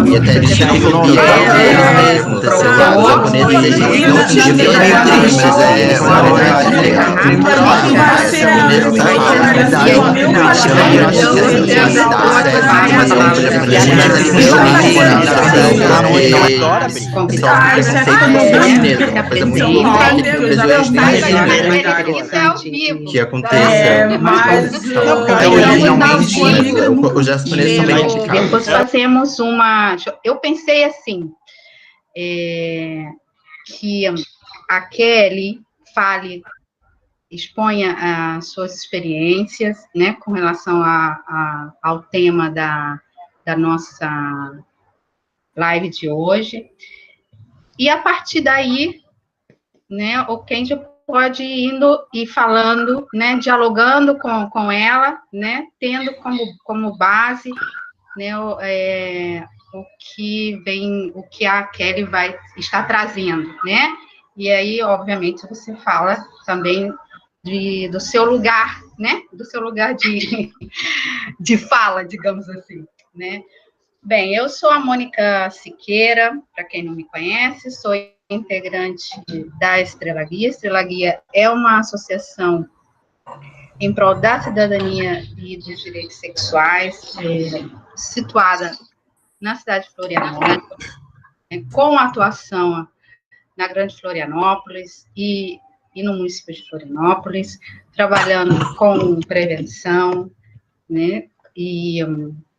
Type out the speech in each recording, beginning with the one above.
E até eles ficam que é mesmo, desse lado japonês, eles não fica meio triste, mas é uma verdade, muito próxima, mas japonês fala eu acho que essa possibilidade mas é uma coisa japonesa, mas eles são não é só um preconceito japonês, é uma coisa muito forte que o Brasil a gente tem que aconteça, mas originalmente os japoneses são bem criticados. Depois fazemos uma... Eu pensei assim, que a Kelly fale, exponha as suas experiências, né, com relação ao tema da nossa live de hoje, e a partir daí, né, o Kenji pode ir indo e falando, né, dialogando com ela, né, tendo como base, né, o que a Kelly vai estar trazendo, né, e aí, obviamente, você fala também do seu lugar, né, do seu lugar de fala, digamos assim, né. Bem, eu sou a Mônica Siqueira, para quem não me conhece, sou integrante da Estrela Guia. Estrela Guia é uma associação em prol da cidadania e dos direitos sexuais, situada na cidade de Florianópolis, com atuação na Grande Florianópolis e no município de Florianópolis, trabalhando com prevenção, né, e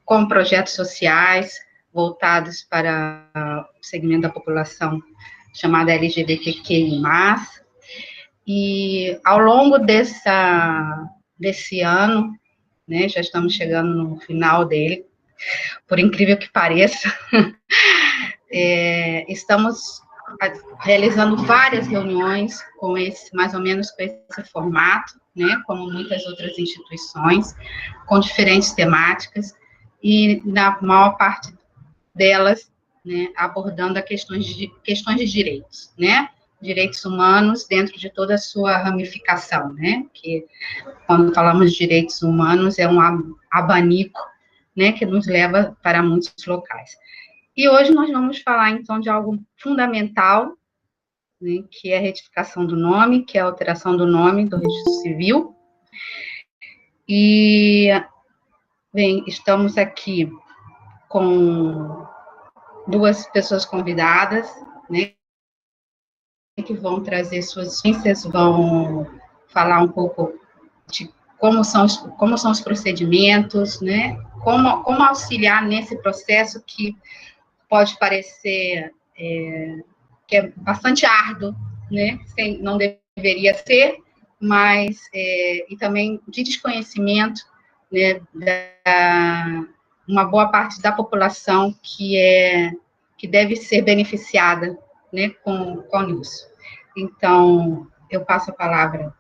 com projetos sociais voltados para o segmento da população chamada LGBTQI+. E ao longo desse ano, né, já estamos chegando no final dele, por incrível que pareça, estamos realizando várias reuniões mais ou menos com esse formato, né, como muitas outras instituições, com diferentes temáticas, e na maior parte delas, né, abordando a questões de direitos, né, direitos humanos dentro de toda a sua ramificação, né, que quando falamos de direitos humanos é um abanico, né, que nos leva para muitos locais. E hoje nós vamos falar, então, de algo fundamental, né, que é a retificação do nome, que é a alteração do nome do registro civil. E, bem, estamos aqui com duas pessoas convidadas, né, que vão trazer suas experiências, vão falar um pouco de como são os procedimentos, né, como auxiliar nesse processo que pode parecer que é bastante árduo, né, não deveria ser, mas, e também de desconhecimento, né, uma boa parte da população que deve ser beneficiada, né, com isso. Então, eu passo a palavra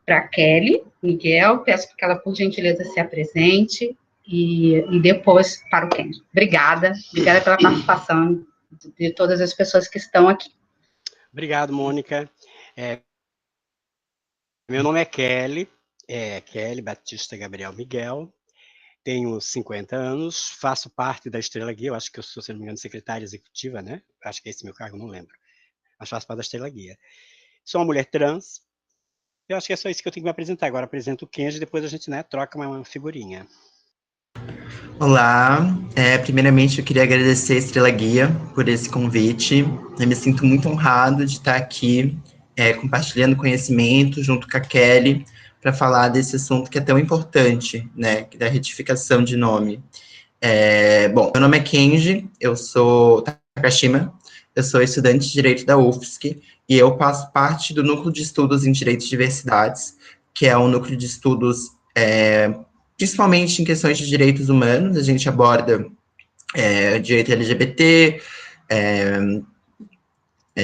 para a Kelly Miguel, peço que ela, por gentileza, se apresente, e depois para o Kenji. Obrigada pela participação de todas as pessoas que estão aqui. Obrigado, Mônica. Meu nome é Kelly Batista Gabriel Miguel, tenho 50 anos, faço parte da Estrela Guia, eu acho que eu sou, se não me engano, secretária executiva, né? Acho que é esse meu cargo, não lembro. Mas faço parte da Estrela Guia. Sou uma mulher trans, eu acho que é só isso que eu tenho que me apresentar. Agora apresento o Kenji, depois a gente, né, troca uma figurinha. Olá, primeiramente eu queria agradecer a Estrela Guia por esse convite. Eu me sinto muito honrado de estar aqui compartilhando conhecimento junto com a Kelly para falar desse assunto que é tão importante, né, da retificação de nome. Bom, meu nome é Kenji, eu sou Takashima, eu sou estudante de Direito da UFSC e eu faço parte do Núcleo de Estudos em Direitos e Diversidades, que é um núcleo de estudos principalmente em questões de direitos humanos. A gente aborda direito LGBT,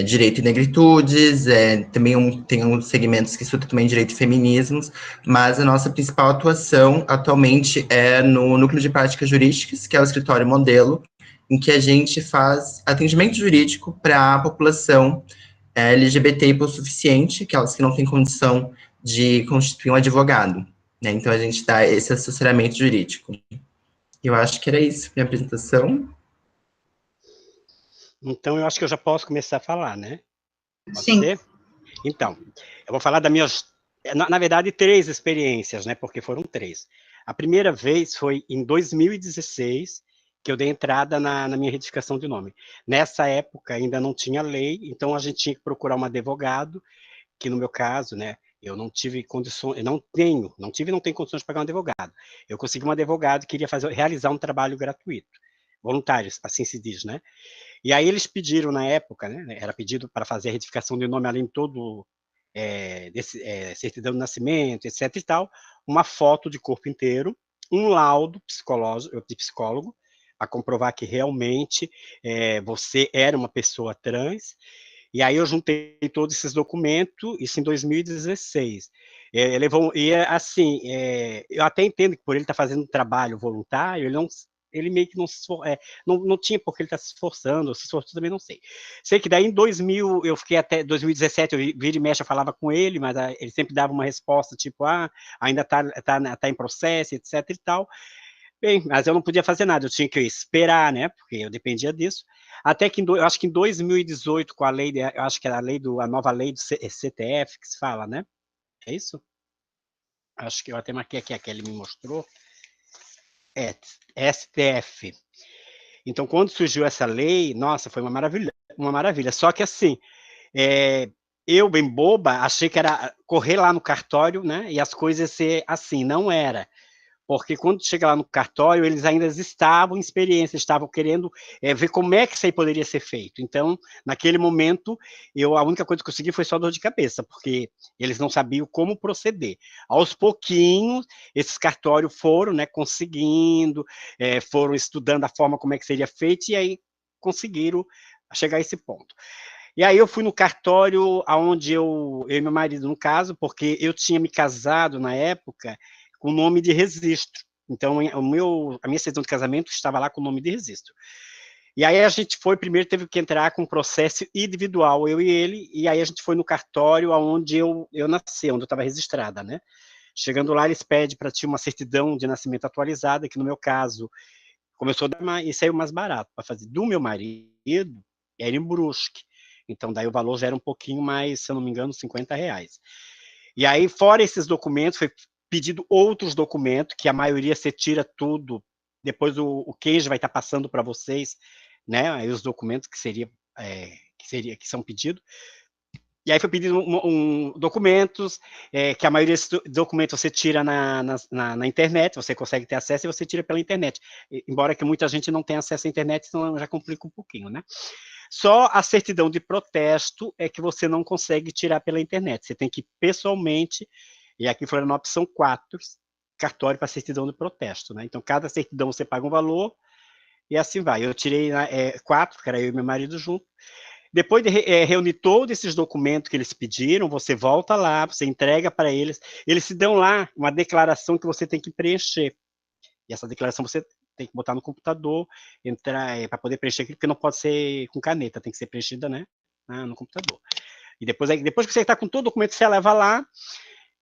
direito e negritudes, também tem uns segmentos que estudam também direito e feminismos, mas a nossa principal atuação atualmente é no Núcleo de Práticas Jurídicas, que é o escritório modelo, em que a gente faz atendimento jurídico para a população LGBT hipossuficiente, aquelas que não têm condição de constituir um advogado, né? Então a gente dá esse assessoramento jurídico. Eu acho que era isso, minha apresentação. Então, eu acho que eu já posso começar a falar, né? Pode Sim. ser? Então, eu vou falar das minhas, na verdade, 3 experiências, né? Porque foram 3. A primeira vez foi em 2016, que eu dei entrada na minha retificação de nome. Nessa época ainda não tinha lei, então a gente tinha que procurar um advogado, que no meu caso, né, eu não tive condições, eu não tive e não tenho condições de pagar um advogado. Eu consegui um advogado que queria realizar um trabalho gratuito, voluntário, assim se diz, né? E aí eles pediram na época, né, era pedido para fazer a retificação de nome além de todo certidão de nascimento, etc e tal, uma foto de corpo inteiro, um laudo de psicólogo, a comprovar que realmente você era uma pessoa trans. E aí eu juntei todos esses documentos, isso em 2016. Assim, eu até entendo que por ele estar fazendo um trabalho voluntário, ele meio que não tinha por que ele estar se esforçando, ou se esforçou também não sei. Sei que daí em 2000, eu fiquei até 2017, eu vira e mexe, eu falava com ele, mas ele sempre dava uma resposta, tipo, ainda está em processo, etc e tal. Bem, mas eu não podia fazer nada, eu tinha que esperar, né, porque eu dependia disso. Até que eu acho que em 2018, com a lei, eu acho que era a nova lei do CTF, que se fala, né? É isso? Acho que eu até marquei aqui, a Kelly me mostrou. STF. Então, quando surgiu essa lei, nossa, foi uma maravilha, uma maravilha. Só que assim, eu, bem boba, achei que era correr lá no cartório, né, e as coisas ser assim, não era. Porque quando chega lá no cartório, eles ainda estavam em experiência, estavam querendo ver como é que isso aí poderia ser feito. Então, naquele momento, a única coisa que eu consegui foi só dor de cabeça, porque eles não sabiam como proceder. Aos pouquinhos, esses cartórios foram, né, conseguindo, foram estudando a forma como é que seria feito, e aí conseguiram chegar a esse ponto. E aí eu fui no cartório onde eu e meu marido, no caso, porque eu tinha me casado na época com nome de registro. Então, a minha certidão de casamento estava lá com o nome de registro. E aí a gente primeiro teve que entrar com um processo individual, eu e ele, e aí a gente foi no cartório onde eu nasci, onde eu estava registrada, né? Chegando lá, eles pedem para ti uma certidão de nascimento atualizada, que no meu caso começou a dar mais, e saiu mais barato. Para fazer do meu marido, era em Brusque. Então, daí o valor já era um pouquinho mais, se eu não me engano, R$ 50. E aí, fora esses documentos, foi pedido outros documentos, que a maioria você tira tudo, depois o queijo vai estar passando para vocês, né, aí os documentos que são pedidos. E aí foi pedido documentos, que a maioria desses documentos você tira na internet, você consegue ter acesso e você tira pela internet. Embora que muita gente não tenha acesso à internet, então já complica um pouquinho, né? Só a certidão de protesto é que você não consegue tirar pela internet. Você tem que ir pessoalmente, e aqui em Florianópolis são 4 cartórios para certidão de protesto, né? Então, cada certidão você paga um valor, e assim vai. Eu tirei 4, que era eu e meu marido junto. Depois de reunir todos esses documentos que eles pediram, você volta lá, você entrega para eles, eles te dão lá uma declaração que você tem que preencher. E essa declaração você tem que botar no computador, entrar para poder preencher aqui, porque não pode ser com caneta, tem que ser preenchida, né, no computador. E depois que você está com todo o documento, você leva lá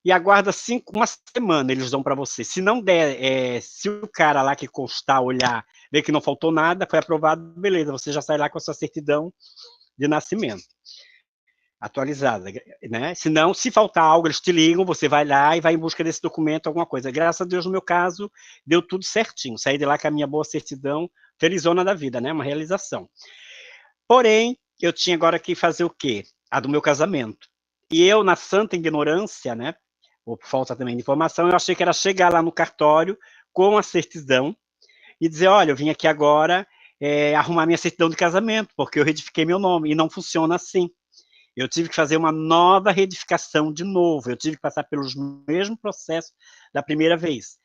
e aguarda uma semana, eles dão para você. Se não der, se o cara lá que constar, olhar, ver que não faltou nada, foi aprovado, beleza, você já sai lá com a sua certidão de nascimento atualizada, né? Se não, se faltar algo, eles te ligam, você vai lá e vai em busca desse documento, alguma coisa. Graças a Deus, no meu caso, deu tudo certinho. Saí de lá com a minha boa certidão, felizona da vida, né? Uma realização. Porém, eu tinha agora que fazer o quê? A do meu casamento. E eu, na santa ignorância, né? Ou por falta também de informação, eu achei que era chegar lá no cartório com a certidão e dizer, olha, eu vim aqui agora arrumar minha certidão de casamento, porque eu retifiquei meu nome, e não funciona assim. Eu tive que fazer uma nova retificação de novo, eu tive que passar pelos mesmos processos da primeira vez.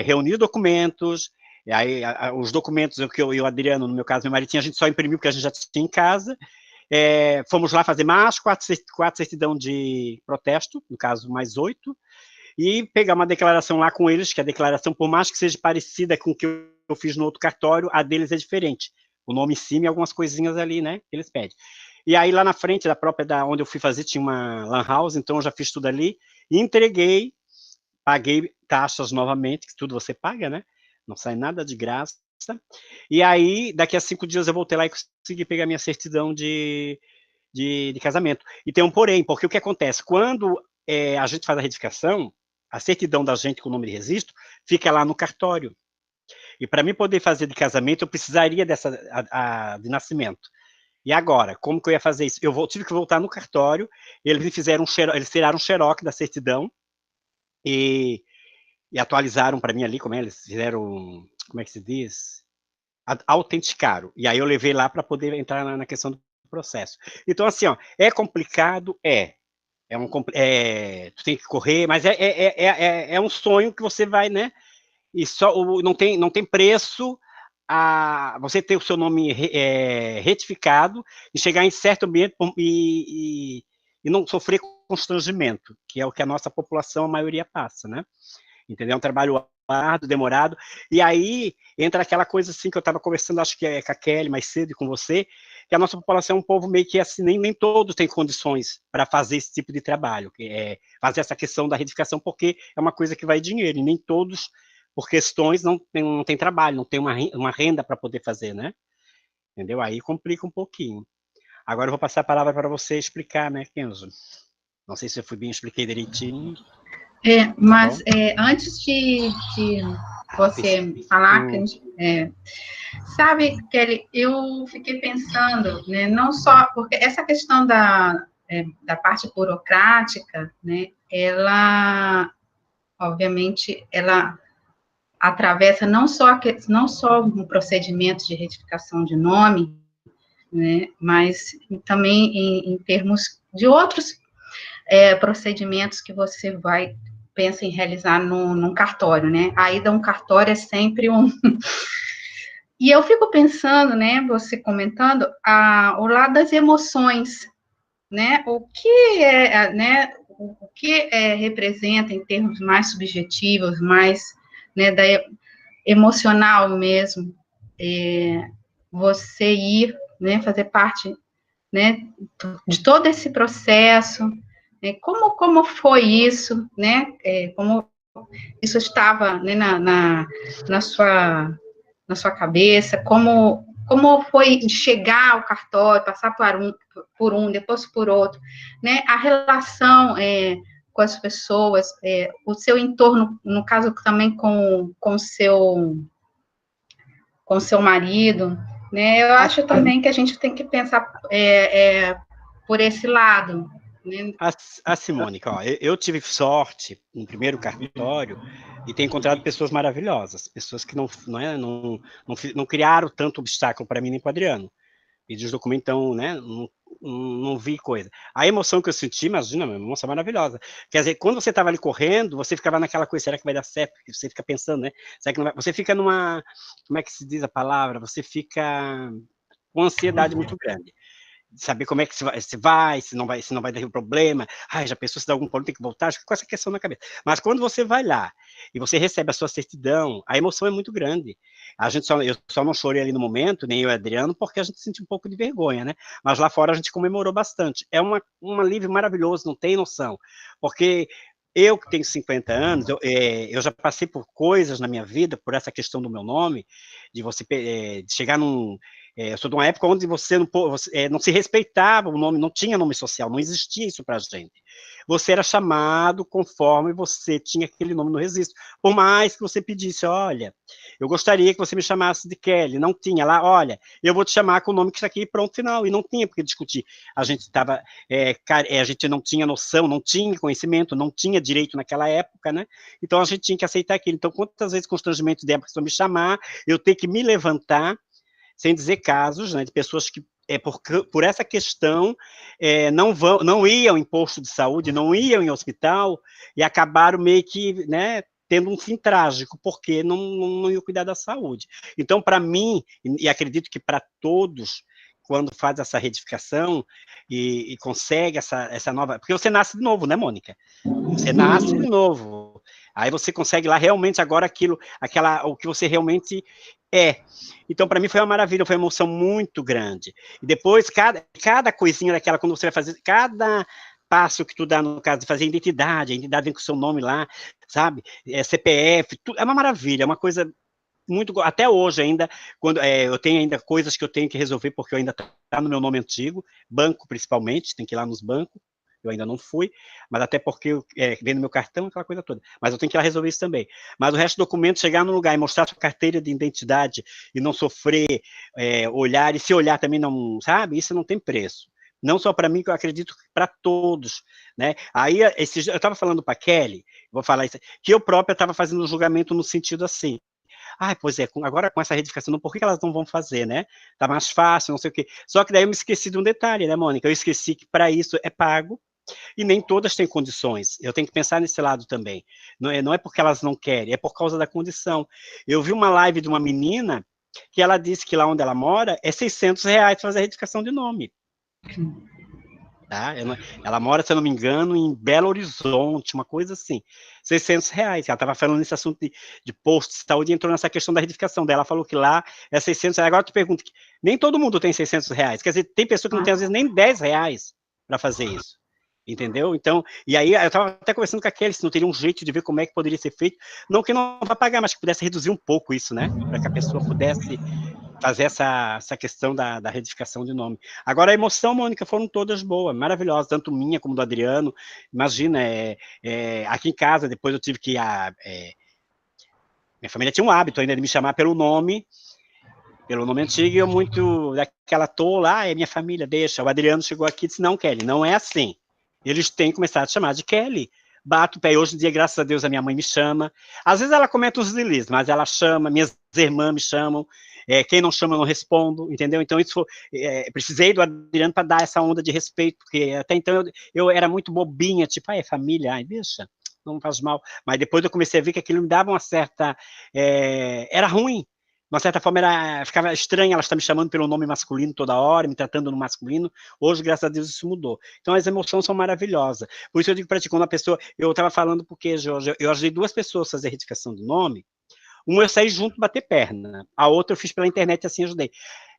Reunir documentos, aí os documentos que eu e o Adriano, no meu caso, meu marido, a gente só imprimiu porque a gente já tinha em casa, Fomos lá fazer mais 4 certidão de protesto, no caso, mais 8, e pegar uma declaração lá com eles, que a declaração, por mais que seja parecida com o que eu fiz no outro cartório, a deles é diferente. O nome em cima e algumas coisinhas ali, né, que eles pedem. E aí, lá na frente, onde eu fui fazer, tinha uma lan house, então eu já fiz tudo ali, entreguei, paguei taxas novamente, que tudo você paga, né? Não sai nada de graça. E aí, daqui a 5 dias eu voltei lá e consegui pegar minha certidão de casamento. E tem um porém, porque o que acontece? Quando a gente faz a retificação, a certidão da gente com o nome de registro fica lá no cartório. E para mim poder fazer de casamento, eu precisaria dessa de nascimento. E agora, como que eu ia fazer isso? Eu tive que voltar no cartório, eles tiraram um xerox da certidão e atualizaram para mim ali, eles fizeram, como é que se diz? Autenticaram. E aí eu levei lá para poder entrar na questão do processo. Então, assim, ó, é complicado? Tu tem que correr, mas é um sonho que você vai, né? E não tem preço a você ter o seu nome retificado e chegar em certo ambiente e não sofrer constrangimento, que é o que a nossa população, a maioria, passa, né? Entendeu? É um trabalho árduo, demorado, e aí entra aquela coisa assim que eu estava conversando, acho que com a Kelly mais cedo e com você, que a nossa população é um povo meio que assim, nem todos têm condições para fazer esse tipo de trabalho, que é fazer essa questão da retificação, porque é uma coisa que vai dinheiro, e nem todos, por questões, não tem trabalho, não tem uma renda para poder fazer, né? Entendeu? Aí complica um pouquinho. Agora eu vou passar a palavra para você explicar, né, Kenzo? Não sei se eu fui bem, expliquei direitinho. Mas antes de você falar, sabe, Kelly, eu fiquei pensando, né, não só, porque essa questão da parte burocrática, né, ela, obviamente, ela atravessa não só um procedimento de retificação de nome, né, mas também em termos de outros procedimentos que você pensa em realizar num cartório, né? A ida a um cartório é sempre E eu fico pensando, né, você comentando, o lado das emoções, né? O que representa em termos mais subjetivos, mais, né, emocional mesmo, você ir, né, fazer parte, né, de todo esse processo, né, como foi isso, né, como isso estava, né, na sua cabeça, como foi chegar ao cartório, passar por um, depois por outro, né, a relação com as pessoas, o seu entorno, no caso também com seu marido, né, eu acho também que a gente tem que pensar por esse lado, né? Simone, ó, eu tive sorte no primeiro cartório e ter encontrado pessoas maravilhosas, pessoas que não criaram tanto obstáculo para mim nem para o Adriano. E dos documentos, então, né, não vi coisa. A emoção que eu senti, imagina, uma emoção maravilhosa. Quer dizer, quando você estava ali correndo, você ficava naquela coisa, será que vai dar certo? Porque você fica pensando, né? Será que não vai? Você fica numa, como é que se diz a palavra? Você fica com ansiedade muito grande. Saber como é que se não vai ter um problema, já pensou se dá algum problema, tem que voltar, acho que com essa questão na cabeça. Mas quando você vai lá e você recebe a sua certidão, a emoção é muito grande. Eu só não chorei ali no momento, nem eu e o Adriano, porque a gente sentiu um pouco de vergonha, né? Mas lá fora a gente comemorou bastante. É um alívio maravilhoso, não tem noção. Porque eu que tenho 50 anos, eu já passei por coisas na minha vida, por essa questão do meu nome, de você de chegar eu sou de uma época onde você não se respeitava o nome, não tinha nome social, não existia isso para a gente. Você era chamado conforme você tinha aquele nome no registro. Por mais que você pedisse, olha, eu gostaria que você me chamasse de Kelly, não tinha lá, olha, eu vou te chamar com o nome que está aqui, pronto, final, e não tinha porque discutir. A gente a gente não tinha noção, não tinha conhecimento, não tinha direito naquela época, né? Então a gente tinha que aceitar aquilo. Então, quantas vezes constrangimento de época me chamar, eu ter que me levantar, sem dizer casos, né, de pessoas que, por essa questão, não iam em posto de saúde, não iam em hospital, e acabaram meio que, né, tendo um fim trágico, porque não iam cuidar da saúde. Então, para mim, e acredito que para todos quando faz essa retificação e consegue essa nova... Porque você nasce de novo, né, Mônica? Você nasce de novo. Aí você consegue lá realmente agora o que você realmente é. Então, para mim, foi uma maravilha, foi uma emoção muito grande. E depois, cada coisinha daquela, quando você vai fazer, cada passo que tu dá, no caso de fazer a identidade vem com o seu nome lá, sabe? CPF, é uma maravilha, é uma coisa muito... Até hoje ainda, quando eu tenho ainda coisas que eu tenho que resolver, porque eu ainda tá no meu nome antigo, banco principalmente, tem que ir lá nos bancos, eu ainda não fui, mas até porque vem no meu cartão, aquela coisa toda. Mas eu tenho que ir lá resolver isso também. Mas o resto do documento, chegar no lugar e mostrar sua carteira de identidade e não sofrer olhar, e se olhar também não, sabe? Isso não tem preço. Não só para mim, que eu acredito para todos, né? Aí, eu estava falando para a Kelly, vou falar isso, que eu própria estava fazendo um julgamento no sentido assim, pois é, agora com essa retificação, por que elas não vão fazer, né? Tá mais fácil, não sei o quê. Só que daí eu me esqueci de um detalhe, né, Mônica? Eu esqueci que para isso é pago, e nem todas têm condições. Eu tenho que pensar nesse lado também. Não é porque elas não querem, é por causa da condição. Eu vi uma live de uma menina que ela disse que lá onde ela mora é R$600 fazer a retificação de nome. Tá? Ela mora, se eu não me engano, em Belo Horizonte, uma coisa assim. R$600. Ela estava falando nesse assunto de posto de saúde e entrou nessa questão da retificação dela. Ela falou que lá é R$600. Agora tu pergunta, nem todo mundo tem R$600. Quer dizer, tem pessoa que não tem, às vezes, nem R$10 para fazer isso. Entendeu? Então, e aí eu estava até conversando com a Kelly, se não teria um jeito de ver como é que poderia ser feito, não que não vá pagar, mas que pudesse reduzir um pouco isso, né? Para que a pessoa pudesse fazer essa questão da retificação de nome. Agora, a emoção, Mônica, foram todas boas, maravilhosas, tanto minha como do Adriano. Imagina, aqui em casa, depois eu tive que... minha família tinha um hábito ainda de me chamar pelo nome antigo, e eu muito daquela tola, é minha família, deixa. O Adriano chegou aqui e disse, não, Kelly, não é assim. Eles têm começado a chamar de Kelly. Bato o pé. Hoje em dia, graças a Deus, a minha mãe me chama. Às vezes ela comete uns deslizes, mas ela chama, minhas irmãs me chamam. Quem não chama, eu não respondo, entendeu? Então, isso precisei do Adriano para dar essa onda de respeito, porque até então eu era muito bobinha, tipo, é família, deixa, não faz mal. Mas depois eu comecei a ver que aquilo me dava uma certa... era ruim. De uma certa forma, ficava estranho, ela está me chamando pelo nome masculino toda hora, me tratando no masculino. Hoje, graças a Deus, isso mudou. Então, as emoções são maravilhosas. Por isso eu digo para ti, quando a pessoa... Eu estava falando porque, Jorge, eu ajudei 2 pessoas a fazer retificação do nome. Uma eu saí junto bater perna. A outra eu fiz pela internet, assim, ajudei.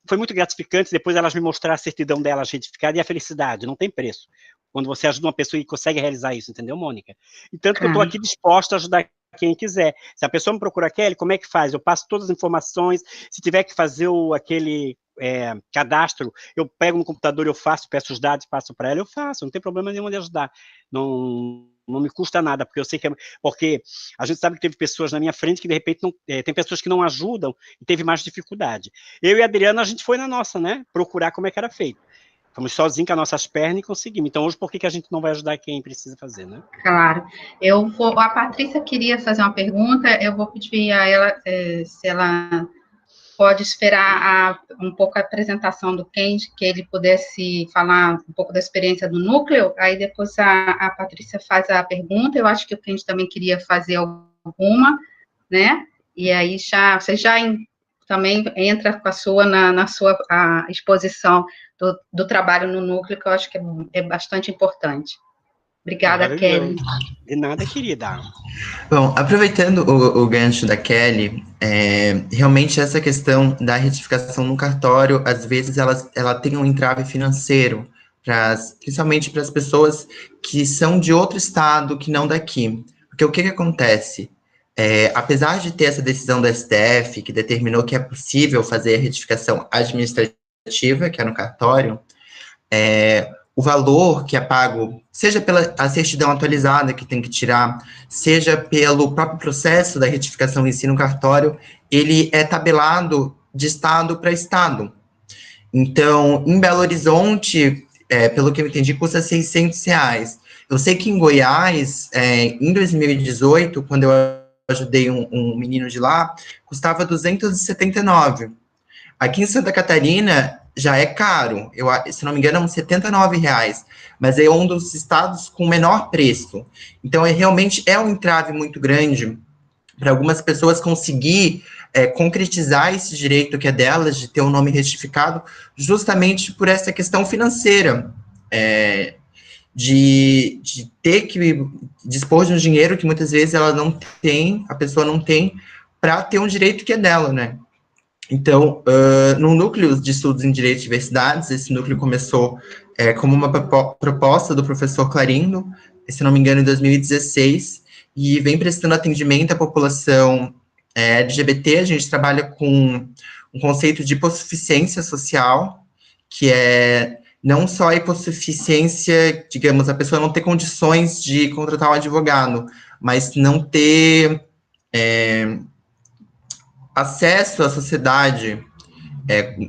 Foi muito gratificante, depois elas me mostraram a certidão delas retificada e a felicidade, não tem preço. Quando você ajuda uma pessoa e consegue realizar isso, entendeu, Mônica? E tanto que eu estou aqui disposta a ajudar quem quiser. Se a pessoa me procura, Kelly, como é que faz? Eu passo todas as informações, se tiver que fazer aquele cadastro, eu pego no computador, eu faço, peço os dados, passo para ela, eu faço, não tem problema nenhum de ajudar. Não me custa nada, porque eu sei que porque a gente sabe que teve pessoas na minha frente que, de repente, tem pessoas que não ajudam e teve mais dificuldade. Eu e a Adriana, a gente foi na nossa, né? Procurar como é que era feito. Fomos sozinhos com as nossas pernas e conseguimos. Então, hoje, por que a gente não vai ajudar quem precisa fazer, né? Claro. A Patrícia queria fazer uma pergunta, eu vou pedir a ela se ela pode esperar um pouco a apresentação do Kendi, que ele pudesse falar um pouco da experiência do núcleo, aí depois a Patrícia faz a pergunta, eu acho que o Kendi também queria fazer alguma, né? E aí você já também entra com a sua, na sua exposição do trabalho no núcleo, que eu acho que é bastante importante. Obrigada, Kelly. De nada, querida. Bom, aproveitando o gancho da Kelly, realmente essa questão da retificação no cartório, às vezes ela tem um entrave financeiro, principalmente para as pessoas que são de outro estado, que não daqui. Porque o que acontece? Apesar de ter essa decisão do STF, que determinou que é possível fazer a retificação administrativa, que é no cartório, o valor que é pago, seja pela certidão atualizada que tem que tirar, seja pelo próprio processo da retificação em si no cartório, ele é tabelado de estado para estado. Então, em Belo Horizonte, pelo que eu entendi, custa R$600. Eu sei que em Goiás, em 2018, quando eu ajudei um menino de lá, custava R$279. Aqui em Santa Catarina, já é caro, se não me engano, é uns R$79, mas é um dos estados com menor preço. Então, realmente é um entrave muito grande para algumas pessoas conseguir concretizar esse direito que é delas, de ter um nome retificado, justamente por essa questão financeira, de ter que dispor de um dinheiro que muitas vezes ela não tem, a pessoa não tem, para ter um direito que é dela, né? Então, no núcleo de estudos em direito e diversidades, esse núcleo começou como uma proposta do professor Clarindo, se não me engano, em 2016, e vem prestando atendimento à população LGBT. A gente trabalha com um conceito de hipossuficiência social, que é não só a hipossuficiência, digamos, a pessoa não ter condições de contratar um advogado, mas não ter acesso à sociedade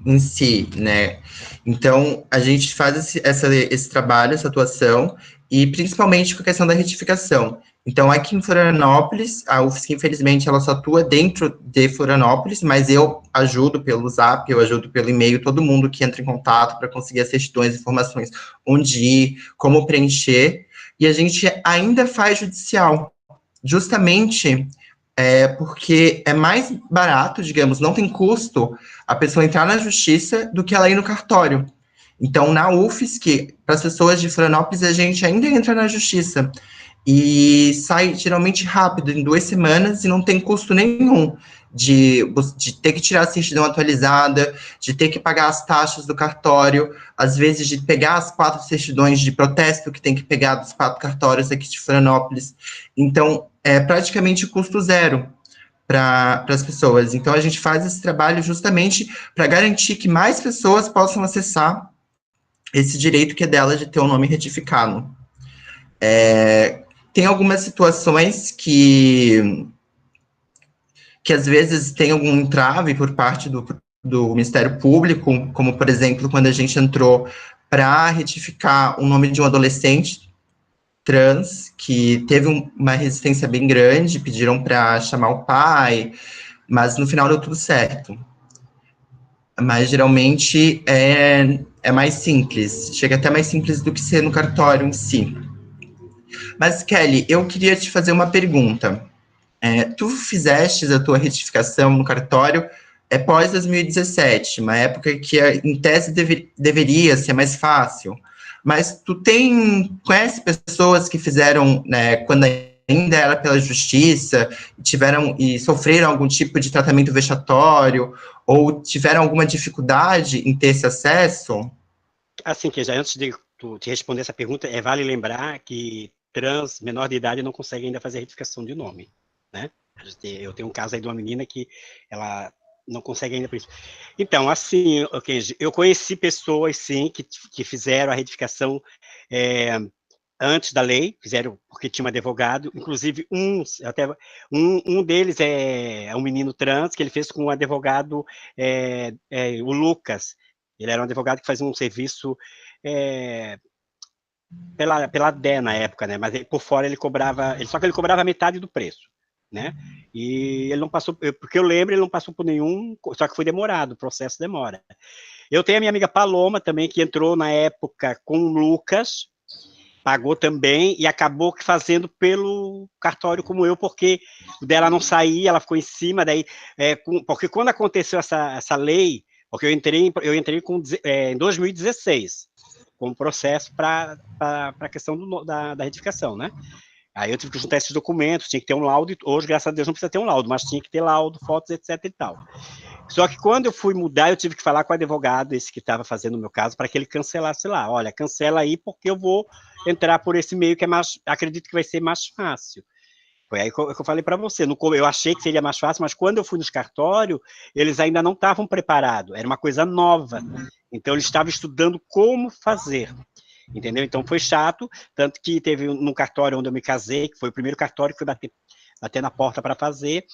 em si, né? Então, a gente faz esse trabalho, essa atuação, e principalmente com a questão da retificação. Então, aqui em Florianópolis, a UFSC, infelizmente, ela só atua dentro de Florianópolis, mas eu ajudo pelo Zap, eu ajudo pelo e-mail, todo mundo que entra em contato para conseguir as certidões, informações, onde ir, como preencher, e a gente ainda faz judicial, justamente porque é mais barato, digamos, não tem custo a pessoa entrar na justiça do que ela ir no cartório. Então, na UFSC, para as pessoas de Florianópolis, a gente ainda entra na justiça e sai geralmente rápido, em 2 semanas, e não tem custo nenhum de ter que tirar a certidão atualizada, de ter que pagar as taxas do cartório, às vezes de pegar as 4 certidões de protesto que tem que pegar dos 4 cartórios aqui de Florianópolis. Então, é praticamente custo zero para as pessoas. Então, a gente faz esse trabalho justamente para garantir que mais pessoas possam acessar esse direito que é dela de ter o nome retificado. Tem algumas situações que às vezes tem algum entrave por parte do Ministério Público, como, por exemplo, quando a gente entrou para retificar o nome de um adolescente trans, que teve uma resistência bem grande, pediram para chamar o pai, mas no final deu tudo certo. Mas geralmente é mais simples, chega até mais simples do que ser no cartório em si. Mas, Kelly, eu queria te fazer uma pergunta. Tu fizeste a tua retificação no cartório pós 2017, uma época que, em tese, deveria ser mais fácil. Mas tu conhece pessoas que fizeram, né, quando ainda era pela justiça, e sofreram algum tipo de tratamento vexatório, ou tiveram alguma dificuldade em ter esse acesso? Assim, que já antes de tu te responder essa pergunta, vale lembrar que trans, menor de idade, não consegue ainda fazer retificação de nome, né? Eu tenho um caso aí de uma menina que ela não consegue ainda por isso. Então, assim, Kenji, eu conheci pessoas, sim, que fizeram a retificação antes da lei, fizeram porque tinha um advogado, inclusive um deles é um menino trans, que ele fez com um advogado, o Lucas. Ele era um advogado que fazia um serviço pela DE na época, né? Mas por fora ele cobrava, só que ele cobrava metade do preço, né? E ele não passou, porque eu lembro, ele não passou por nenhum, só que foi demorado, o processo demora. Eu tenho a minha amiga Paloma também, que entrou na época com o Lucas, pagou também e acabou fazendo pelo cartório como eu, porque dela não saía, ela ficou em cima, daí, porque quando aconteceu essa lei, porque eu entrei em 2016, como processo para a questão da retificação, né? Aí eu tive que juntar esses documentos, tinha que ter um laudo, hoje, graças a Deus, não precisa ter um laudo, mas tinha que ter laudo, fotos, etc e tal. Só que quando eu fui mudar, eu tive que falar com o advogado, esse que estava fazendo o meu caso, para que ele cancelasse lá. Olha, cancela aí, porque eu vou entrar por esse meio que acredito que vai ser mais fácil. Foi aí que eu falei para você. Eu achei que seria mais fácil, mas quando eu fui no cartório, eles ainda não estavam preparados. Era uma coisa nova. Então, eles estavam estudando como fazer. Entendeu? Então, foi chato. Tanto que teve no cartório onde eu me casei, que foi o primeiro cartório que fui bater na porta para fazer.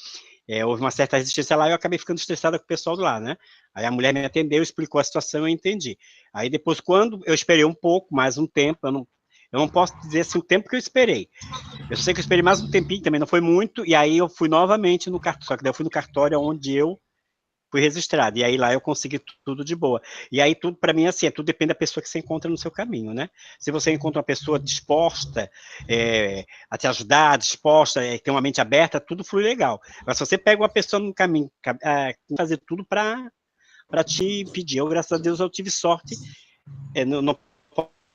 Houve uma certa resistência lá e eu acabei ficando estressada com o pessoal lá, né? Aí a mulher me atendeu, explicou a situação, eu entendi. Aí depois, quando eu esperei um pouco, mais um tempo, eu não posso dizer assim o tempo que eu esperei. Eu sei que eu esperei mais um tempinho, também não foi muito, e aí eu fui novamente no cartório, só que daí eu fui no cartório onde eu fui registrado. E aí lá eu consegui tudo de boa. E aí tudo, para mim, assim, tudo depende da pessoa que você encontra no seu caminho, né? Se você encontra uma pessoa disposta a te ajudar, disposta, ter uma mente aberta, tudo flui legal. Mas se você pega uma pessoa no caminho, fazer tudo para te pedir. Eu, graças a Deus, eu tive sorte. Não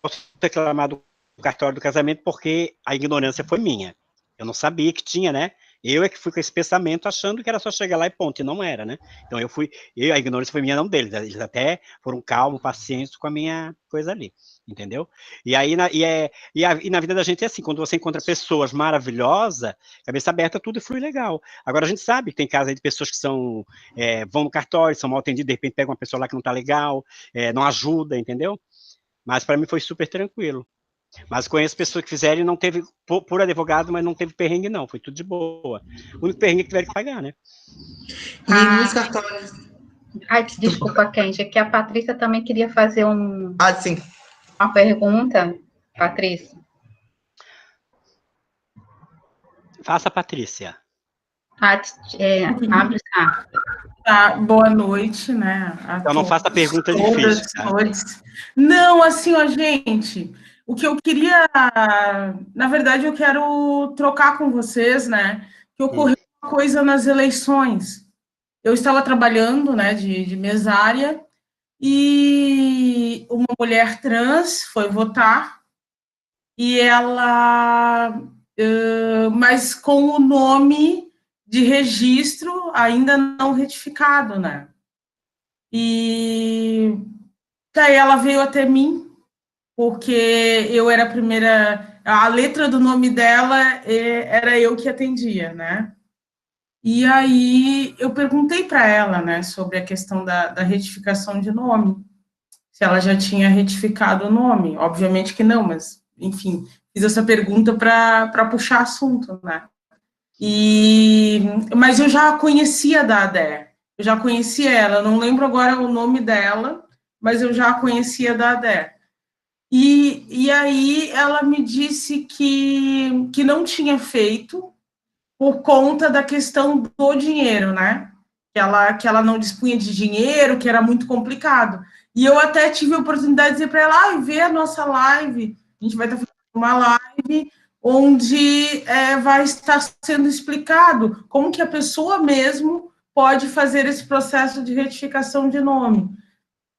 posso reclamar do cartório do casamento porque a ignorância foi minha. Eu não sabia que tinha, né? Eu é que fui com esse pensamento achando que era só chegar lá e ponto, e não era, né? Então a ignorância foi minha, não deles. Eles até foram calmos, pacientes com a minha coisa ali, entendeu? E aí, na vida da gente é assim, quando você encontra pessoas maravilhosas, cabeça aberta, tudo flui legal. Agora, a gente sabe que tem casos aí de pessoas que vão no cartório, são mal atendidas, de repente pega uma pessoa lá que não tá legal, não ajuda, entendeu? Mas para mim foi super tranquilo. Mas conheço pessoas que fizeram e não teve, por advogado, mas não teve perrengue, não. Foi tudo de boa. O único perrengue que tiveram que pagar, né? E nos cartórios... Ai, desculpa, Kenji, que a Patrícia também queria fazer sim. Uma pergunta, Patrícia. Faça, Patrícia. Abre. Boa noite, né? Então não faça pergunta difícil. Tá? Não, assim, ó, gente, o que eu queria, na verdade, eu quero trocar com vocês, né? Que ocorreu uma coisa nas eleições. Eu estava trabalhando, né, de mesária, e uma mulher trans foi votar, e ela, mas com o nome de registro ainda não retificado, né? E daí ela veio até mim, porque eu era a primeira, a letra do nome dela era eu que atendia, né? E aí eu perguntei para ela, né, sobre a questão da retificação de nome, se ela já tinha retificado o nome. Obviamente que não, mas, enfim, fiz essa pergunta para puxar assunto, né? Mas eu já conhecia da ADER, eu já conhecia ela, eu não lembro agora o nome dela, mas eu já conhecia da ADER. E aí ela me disse que não tinha feito por conta da questão do dinheiro, né? Que ela não dispunha de dinheiro, que era muito complicado. E eu até tive a oportunidade de dizer para ela, vê a nossa live, a gente vai estar fazendo uma live onde vai estar sendo explicado como que a pessoa mesmo pode fazer esse processo de retificação de nome.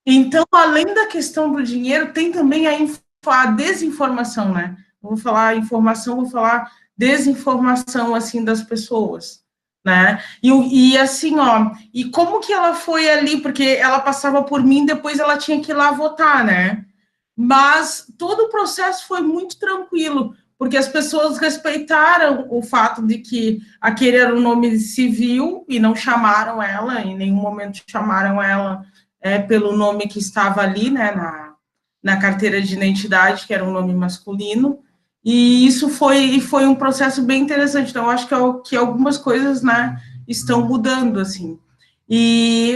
Então, além da questão do dinheiro, tem também a desinformação, né? Não vou falar informação, vou falar desinformação, assim, das pessoas, né? E assim, ó, e como que ela foi ali, porque ela passava por mim, depois ela tinha que ir lá votar, né? Mas todo o processo foi muito tranquilo, porque as pessoas respeitaram o fato de que aquele era um nome civil e não chamaram ela, em nenhum momento chamaram ela pelo nome que estava ali, né, na carteira de identidade, que era um nome masculino, e isso foi um processo bem interessante. Então, eu acho que algumas coisas, né, estão mudando, assim.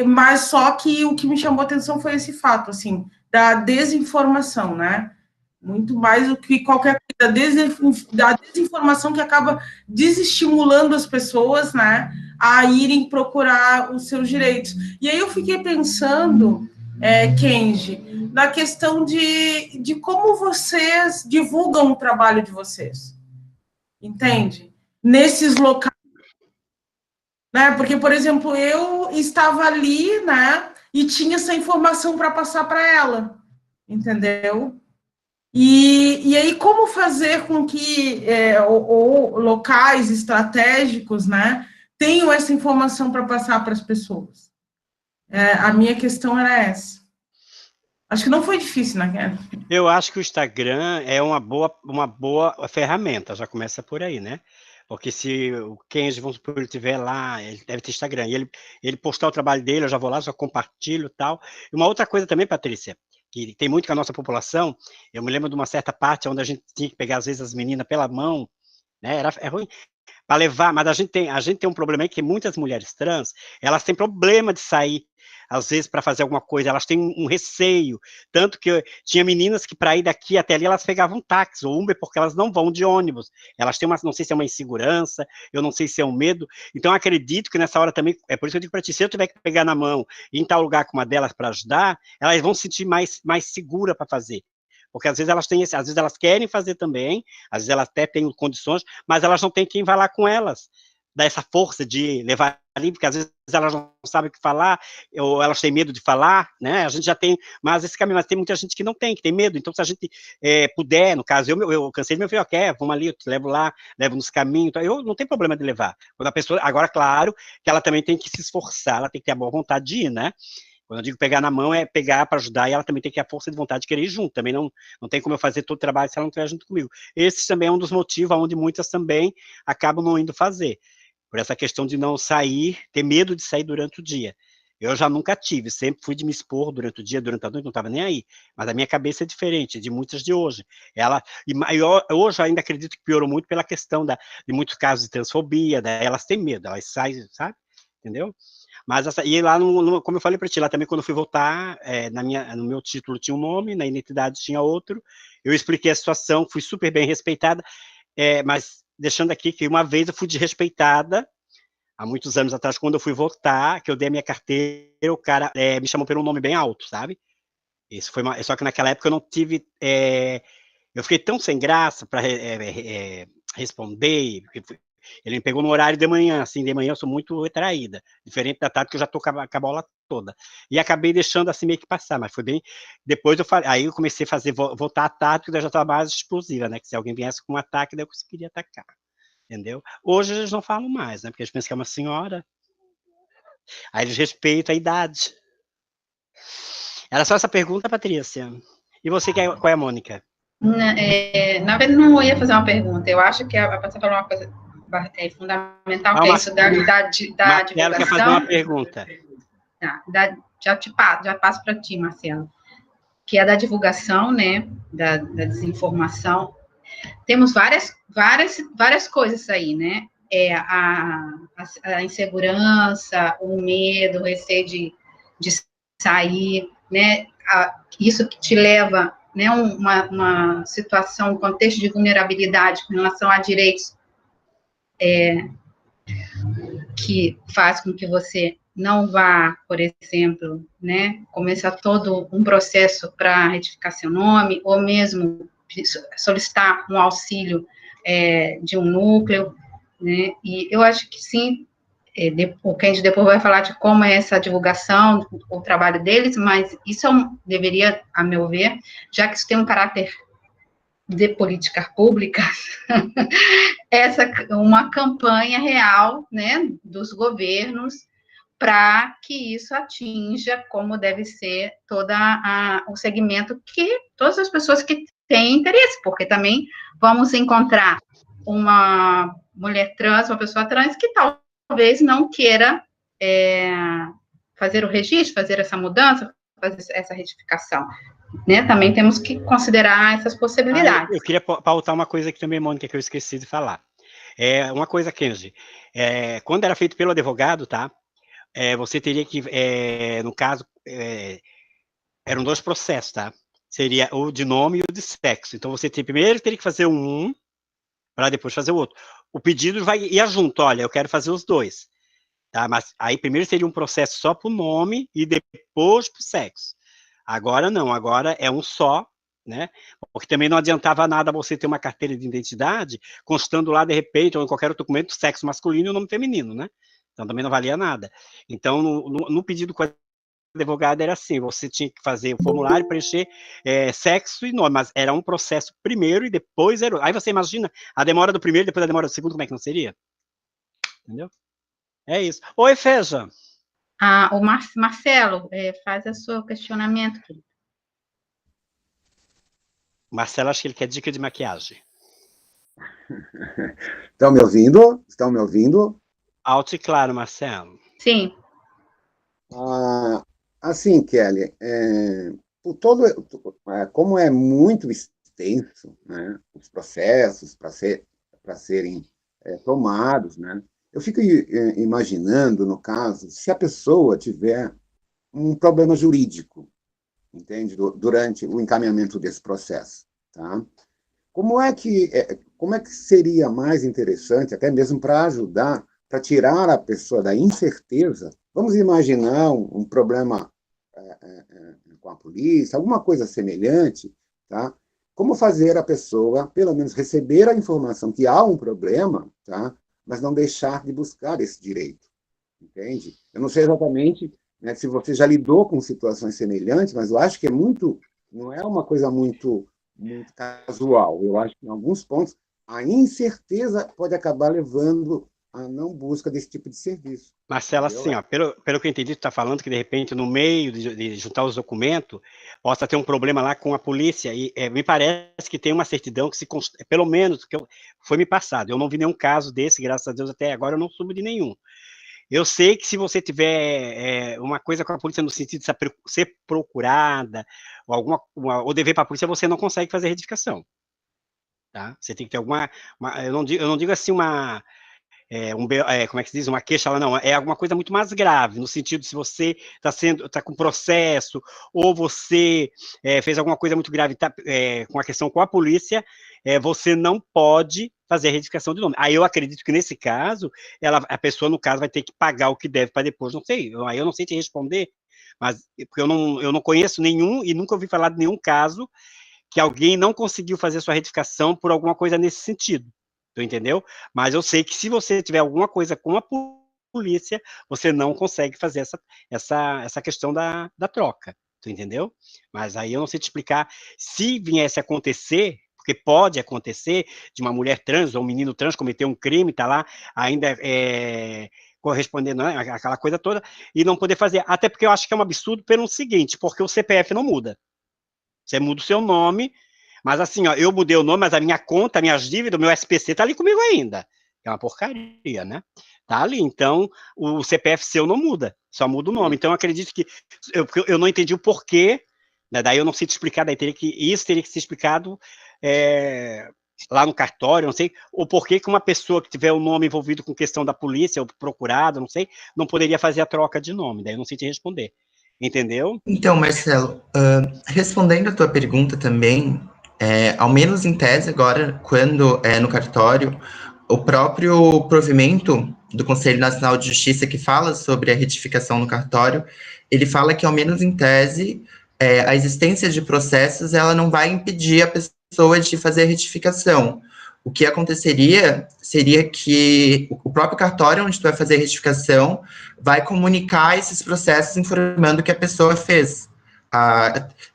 Mas só que o que me chamou a atenção foi esse fato, assim, da desinformação, né? Muito mais do que qualquer coisa, da desinformação que acaba desestimulando as pessoas, né, a irem procurar os seus direitos. E aí eu fiquei pensando, Kenji, na questão de como vocês divulgam o trabalho de vocês, entende? Nesses locais, né? Porque, por exemplo, eu estava ali, né, e tinha essa informação para passar para ela, entendeu? E aí, como fazer com que ou locais estratégicos, né, tenham essa informação para passar para as pessoas? A minha questão era essa. Acho que não foi difícil, né? Eu acho que o Instagram é uma boa ferramenta, já começa por aí, né? Porque se o Kenji, vamos supor, ele estiver lá, ele deve ter Instagram, e ele postar o trabalho dele, eu já vou lá, já compartilho e tal. E uma outra coisa também, Patrícia, que tem muito com a nossa população, eu me lembro de uma certa parte onde a gente tinha que pegar, às vezes, as meninas pela mão, né? É ruim. para levar, mas a gente tem um problema aí que muitas mulheres trans, elas têm problema de sair, às vezes, para fazer alguma coisa, elas têm um receio, tanto que tinha meninas que para ir daqui até ali, elas pegavam táxi ou Uber, porque elas não vão de ônibus, elas têm não sei se é uma insegurança, eu não sei se é um medo, então eu acredito que nessa hora também, é por isso que eu digo para ti, se eu tiver que pegar na mão e ir em tal lugar com uma delas para ajudar, elas vão se sentir mais segura para fazer, porque às vezes às vezes elas querem fazer também, às vezes elas até têm condições, mas elas não têm quem vai lá com elas, dar essa força de levar ali, porque às vezes elas não sabem o que falar, ou elas têm medo de falar, né, a gente já tem mais esse caminho, mas tem muita gente que não tem, que tem medo, então se a gente puder, no caso, eu cansei de meu filho, vamos ali, eu te levo lá, levo nos caminhos, então, eu não tenho problema de levar, quando a pessoa, agora, claro, que ela também tem que se esforçar, ela tem que ter a boa vontade de ir, né, quando eu digo pegar na mão, é pegar para ajudar, e ela também tem que ter a força de vontade de querer ir junto, também não tem como eu fazer todo o trabalho se ela não estiver junto comigo. Esse também é um dos motivos onde muitas também acabam não indo fazer, por essa questão de não sair, ter medo de sair durante o dia. Eu já nunca tive, sempre fui de me expor durante o dia, durante a noite, não estava nem aí, mas a minha cabeça é diferente de muitas de hoje. Hoje eu ainda acredito que piorou muito pela questão de muitos casos de transfobia, elas têm medo, elas saem, sabe? Entendeu? Mas e lá, como eu falei para ti, lá também quando eu fui votar, no meu título tinha um nome, na identidade tinha outro, eu expliquei a situação, fui super bem respeitada, mas deixando aqui que uma vez eu fui desrespeitada, há muitos anos atrás, quando eu fui votar, que eu dei a minha carteira, o cara me chamou pelo nome bem alto, sabe? Isso foi só que naquela época eu não tive, eu fiquei tão sem graça para responder, ele me pegou no horário de manhã, assim, de manhã eu sou muito retraída, diferente da tarde que eu já tô com a bola toda, e acabei deixando assim meio que passar, mas foi bem, depois aí eu comecei a fazer, votar à tarde, porque eu já estava mais explosiva, né, que se alguém viesse com um ataque, daí eu conseguiria atacar, entendeu? Hoje eles não falam mais, né, porque eles pensam que é uma senhora, aí eles respeitam a idade. Era só essa pergunta, Patrícia. E você, qual é a Mônica? Na verdade, não ia fazer uma pergunta. Eu acho que você falou uma coisa fundamental, que é isso da divulgação. Quer fazer uma pergunta. Já passo para ti, Marcelo. Que é da divulgação, né, da desinformação. Temos várias coisas aí, né? A insegurança, o medo, o receio de sair, né? Isso que te leva, né, uma situação, um contexto de vulnerabilidade com relação a direitos que faz com que você não vá, por exemplo, né, começar todo um processo para retificar seu nome, ou mesmo solicitar um auxílio de um núcleo, né, e eu acho que sim, o Kendi depois vai falar de como é essa divulgação, o trabalho deles, mas isso deveria, a meu ver, já que isso tem um caráter de políticas públicas, uma campanha real, né, dos governos, para que isso atinja como deve ser todo o segmento que todas as pessoas que têm interesse, porque também vamos encontrar uma mulher trans, uma pessoa trans que talvez não queira fazer o registro, fazer essa mudança, fazer essa retificação. Né? Também temos que considerar essas possibilidades. Eu queria pautar uma coisa aqui também, Mônica, que eu esqueci de falar. Uma coisa, Kenji, quando era feito pelo advogado, tá? Você teria que, no caso, eram 2 processos, tá? Seria o de nome e o de sexo. Então, você primeiro teria que fazer um, para depois fazer o outro. O pedido ia junto, olha, eu quero fazer os 2. Tá? Mas aí primeiro seria um processo só para o nome e depois para o sexo. Agora não, agora é um só, né? Porque também não adiantava nada você ter uma carteira de identidade constando lá, de repente, ou em qualquer outro documento, sexo masculino e o nome feminino, né? Então também não valia nada. Então, no pedido com a advogada era assim, você tinha que fazer o formulário, preencher sexo e nome, mas era um processo primeiro e depois era... Aí você imagina a demora do primeiro, depois a demora do segundo, como é que não seria? Entendeu? É isso. Oi, Feja. O Marcelo, faz o seu questionamento. Marcelo, acho que ele quer dica de maquiagem. Estão me ouvindo? Estão me ouvindo? Alto e claro, Marcelo. Sim. Assim, Kelly, como é muito extenso, né, os processos para serem tomados, né? Eu fico imaginando, no caso, se a pessoa tiver um problema jurídico, entende? Durante o encaminhamento desse processo, tá? Como é que seria mais interessante, até mesmo para ajudar, para tirar a pessoa da incerteza? Vamos imaginar um problema com a polícia, alguma coisa semelhante, tá? Como fazer a pessoa, pelo menos, receber a informação que há um problema, tá? Mas não deixar de buscar esse direito, entende? Eu não sei exatamente, né, se você já lidou com situações semelhantes, mas eu acho que não é uma coisa muito casual. Eu acho que, em alguns pontos, a incerteza pode acabar levando à não busca desse tipo de serviço. Marcelo, assim, ó, pelo que eu entendi, tu está falando que, de repente, no meio de juntar os documentos, possa ter um problema lá com a polícia, e me parece que tem uma certidão que pelo menos, foi me passado, eu não vi nenhum caso desse, graças a Deus, até agora eu não soube de nenhum. Eu sei que se você tiver uma coisa com a polícia no sentido de ser procurada, ou dever para a polícia, você não consegue fazer retificação. Tá? Você tem que ter alguma... eu não digo assim como é que se diz? Uma queixa lá, não. É alguma coisa muito mais grave, no sentido de se você está com processo, ou você fez alguma coisa muito grave com a questão com a polícia, você não pode fazer a retificação de nome. Aí eu acredito que, nesse caso, a pessoa, no caso, vai ter que pagar o que deve para depois, não sei. Aí eu não sei te responder, mas porque eu não conheço nenhum e nunca ouvi falar de nenhum caso que alguém não conseguiu fazer sua retificação por alguma coisa nesse sentido. Tu entendeu? Mas eu sei que, se você tiver alguma coisa com a polícia, você não consegue fazer essa questão da troca. Tu entendeu? Mas aí eu não sei te explicar. Se viesse a acontecer, porque pode acontecer, de uma mulher trans ou um menino trans cometer um crime, tá lá ainda correspondendo, né, aquela coisa toda, e não poder fazer. Até porque eu acho que é um absurdo pelo seguinte, porque o CPF não muda. Você muda o seu nome, mas assim, ó, eu mudei o nome, mas a minha conta, minhas dívidas, o meu SPC tá ali comigo ainda. É uma porcaria, né? Tá ali. Então, o CPF seu não muda, só muda o nome. Então, eu acredito que eu não entendi o porquê, né? Daí eu não sei te explicar, daí isso teria que ser explicado lá no cartório, não sei, ou porquê que uma pessoa que tiver o nome envolvido com questão da polícia, ou procurado, não sei, não poderia fazer a troca de nome. Daí eu não sei te responder. Entendeu? Então, Marcelo, respondendo a tua pergunta também, ao menos em tese agora, quando no cartório, o próprio provimento do Conselho Nacional de Justiça, que fala sobre a retificação no cartório, ele fala que, ao menos em tese, a existência de processos, ela não vai impedir a pessoa de fazer a retificação. O que aconteceria seria que o próprio cartório, onde tu vai fazer a retificação, vai comunicar esses processos informando que a pessoa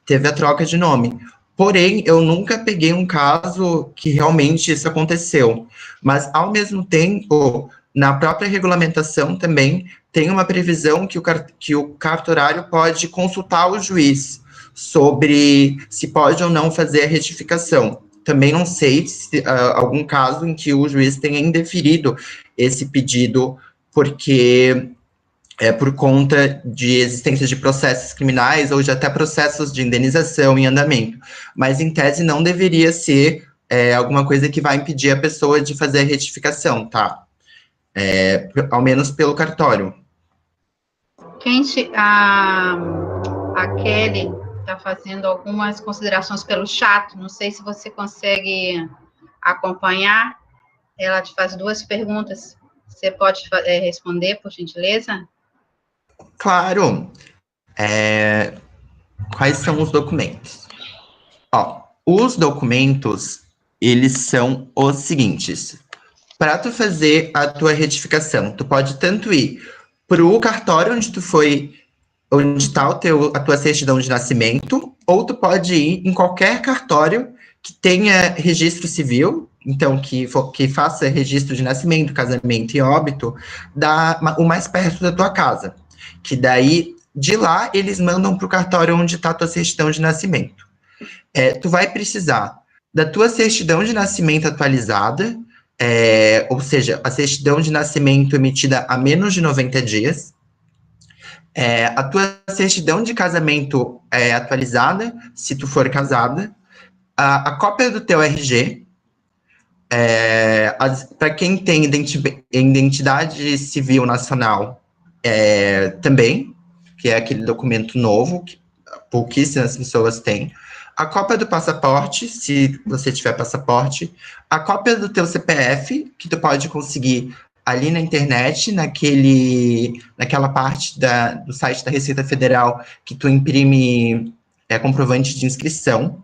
teve a troca de nome. Porém, eu nunca peguei um caso que realmente isso aconteceu. Mas, ao mesmo tempo, na própria regulamentação também, tem uma previsão que o cartorário pode consultar o juiz sobre se pode ou não fazer a retificação. Também não sei se algum caso em que o juiz tenha indeferido esse pedido, porque por conta de existência de processos criminais ou de até processos de indenização em andamento. Mas, em tese, não deveria ser alguma coisa que vai impedir a pessoa de fazer a retificação, tá? Ao menos pelo cartório. A Kelly está fazendo algumas considerações pelo chat, não sei se você consegue acompanhar. Ela te faz duas perguntas. Você pode responder, por gentileza? Claro. Quais são os documentos? Os documentos, eles são os seguintes. Para tu fazer a tua retificação, tu pode tanto ir para o cartório onde está a tua certidão de nascimento, ou tu pode ir em qualquer cartório que tenha registro civil, então que faça registro de nascimento, casamento e óbito, o mais perto da tua casa. Que daí, de lá, eles mandam para o cartório onde está a tua certidão de nascimento. Tu vai precisar da tua certidão de nascimento atualizada, ou seja, a certidão de nascimento emitida há menos de 90 dias, a tua certidão de casamento atualizada, se tu for casada, a cópia do teu RG, Para quem tem identidade civil nacional, também, que é aquele documento novo, que pouquíssimas pessoas têm. A cópia do passaporte, se você tiver passaporte. A cópia do teu CPF, que tu pode conseguir ali na internet, naquela parte do site da Receita Federal, que tu imprime comprovante de inscrição.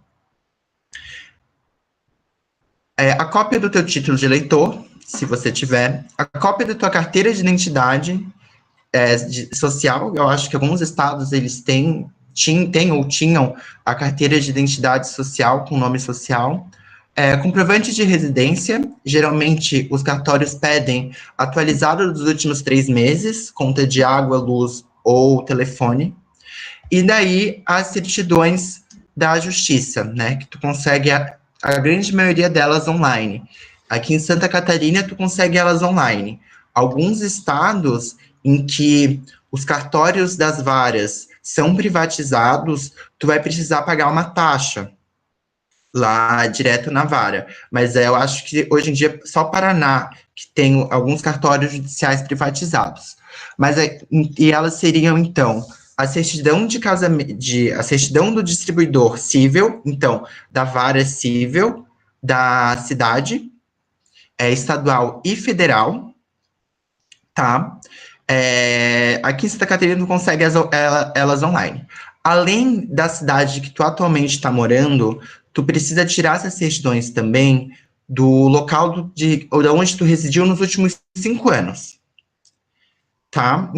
A cópia do teu título de eleitor, se você tiver. A cópia da tua carteira de identidade social. Eu acho que alguns estados, eles têm ou tinham a carteira de identidade social com nome social. Comprovante de residência, geralmente os cartórios pedem atualizado dos últimos 3 meses, conta de água, luz ou telefone. E daí as certidões da justiça, né, que tu consegue a grande maioria delas online. Aqui em Santa Catarina, tu consegue elas online. Alguns estados em que os cartórios das varas são privatizados, tu vai precisar pagar uma taxa lá direto na vara. Mas eu acho que hoje em dia só Paraná que tem alguns cartórios judiciais privatizados. E elas seriam, então, a certidão de casamento, a certidão do distribuidor civil, então, da vara civil da cidade, estadual e federal, tá? Aqui em Santa Catarina tu consegue elas online. Além da cidade que tu atualmente está morando, tu precisa tirar essas certidões também do local de onde tu residiu nos últimos 5 anos. Tá?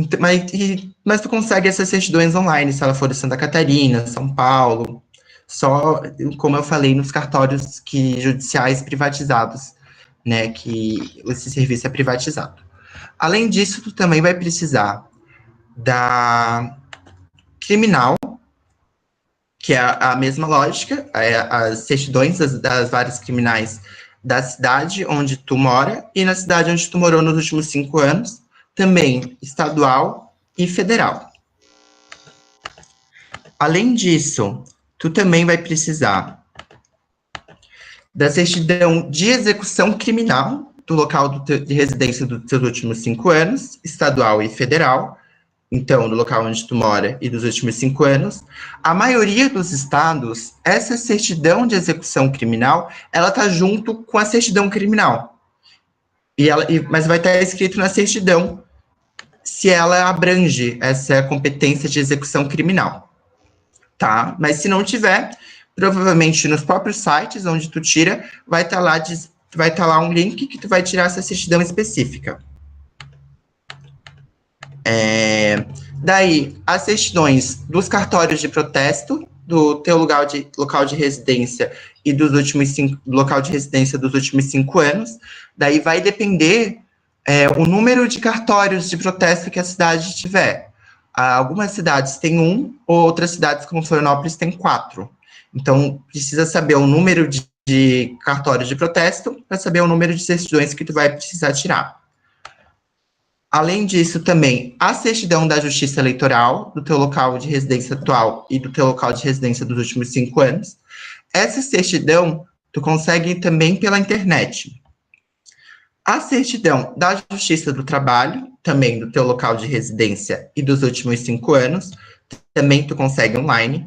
Mas tu consegue essas certidões online, se ela for de Santa Catarina, São Paulo, só, como eu falei, nos cartórios judiciais privatizados, né, que esse serviço é privatizado. Além disso, tu também vai precisar da criminal, que é a mesma lógica, as certidões das varas criminais da cidade onde tu mora e na cidade onde tu morou nos últimos 5 anos, também estadual e federal. Além disso, tu também vai precisar da certidão de execução criminal do local de residência dos seus últimos 5 anos, estadual e federal, então, do local onde tu mora e dos últimos 5 anos. A maioria dos estados, essa certidão de execução criminal, ela está junto com a certidão criminal. Mas vai estar escrito na certidão se ela abrange essa competência de execução criminal, tá? Mas se não tiver, provavelmente nos próprios sites onde tu tira, vai estar lá um link que tu vai tirar essa certidão específica. Daí, as certidões dos cartórios de protesto, do teu local de residência e do local de residência dos últimos 5 anos. Daí vai depender o número de cartórios de protesto que a cidade tiver. Algumas cidades têm 1, outras cidades, como Florianópolis, têm 4. Então, precisa saber o número de cartórios de protesto para saber o número de certidões que tu vai precisar tirar. Além disso, também, a certidão da Justiça Eleitoral, do teu local de residência atual e do teu local de residência dos últimos 5 anos. Essa certidão, tu consegue também pela internet. A certidão da Justiça do Trabalho, também do teu local de residência e dos últimos 5 anos, também tu consegue online.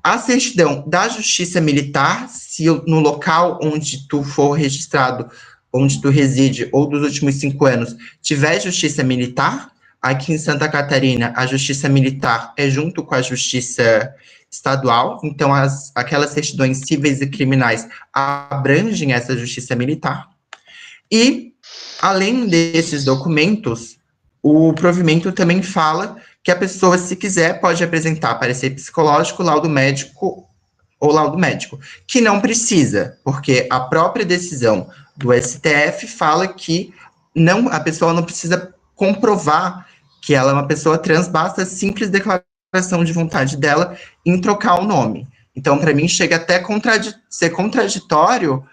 A certidão da Justiça Militar, se no local onde tu for registrado, onde tu reside, ou dos últimos 5 anos, tiver Justiça Militar. Aqui em Santa Catarina, a Justiça Militar é junto com a Justiça Estadual, então aquelas certidões cíveis e criminais abrangem essa Justiça Militar. E, além desses documentos, o provimento também fala que a pessoa, se quiser, pode apresentar parecer psicológico, laudo médico, que não precisa, porque a própria decisão do STF fala que a pessoa não precisa comprovar que ela é uma pessoa trans, basta a simples declaração de vontade dela em trocar o nome. Então, para mim, chega até ser contraditório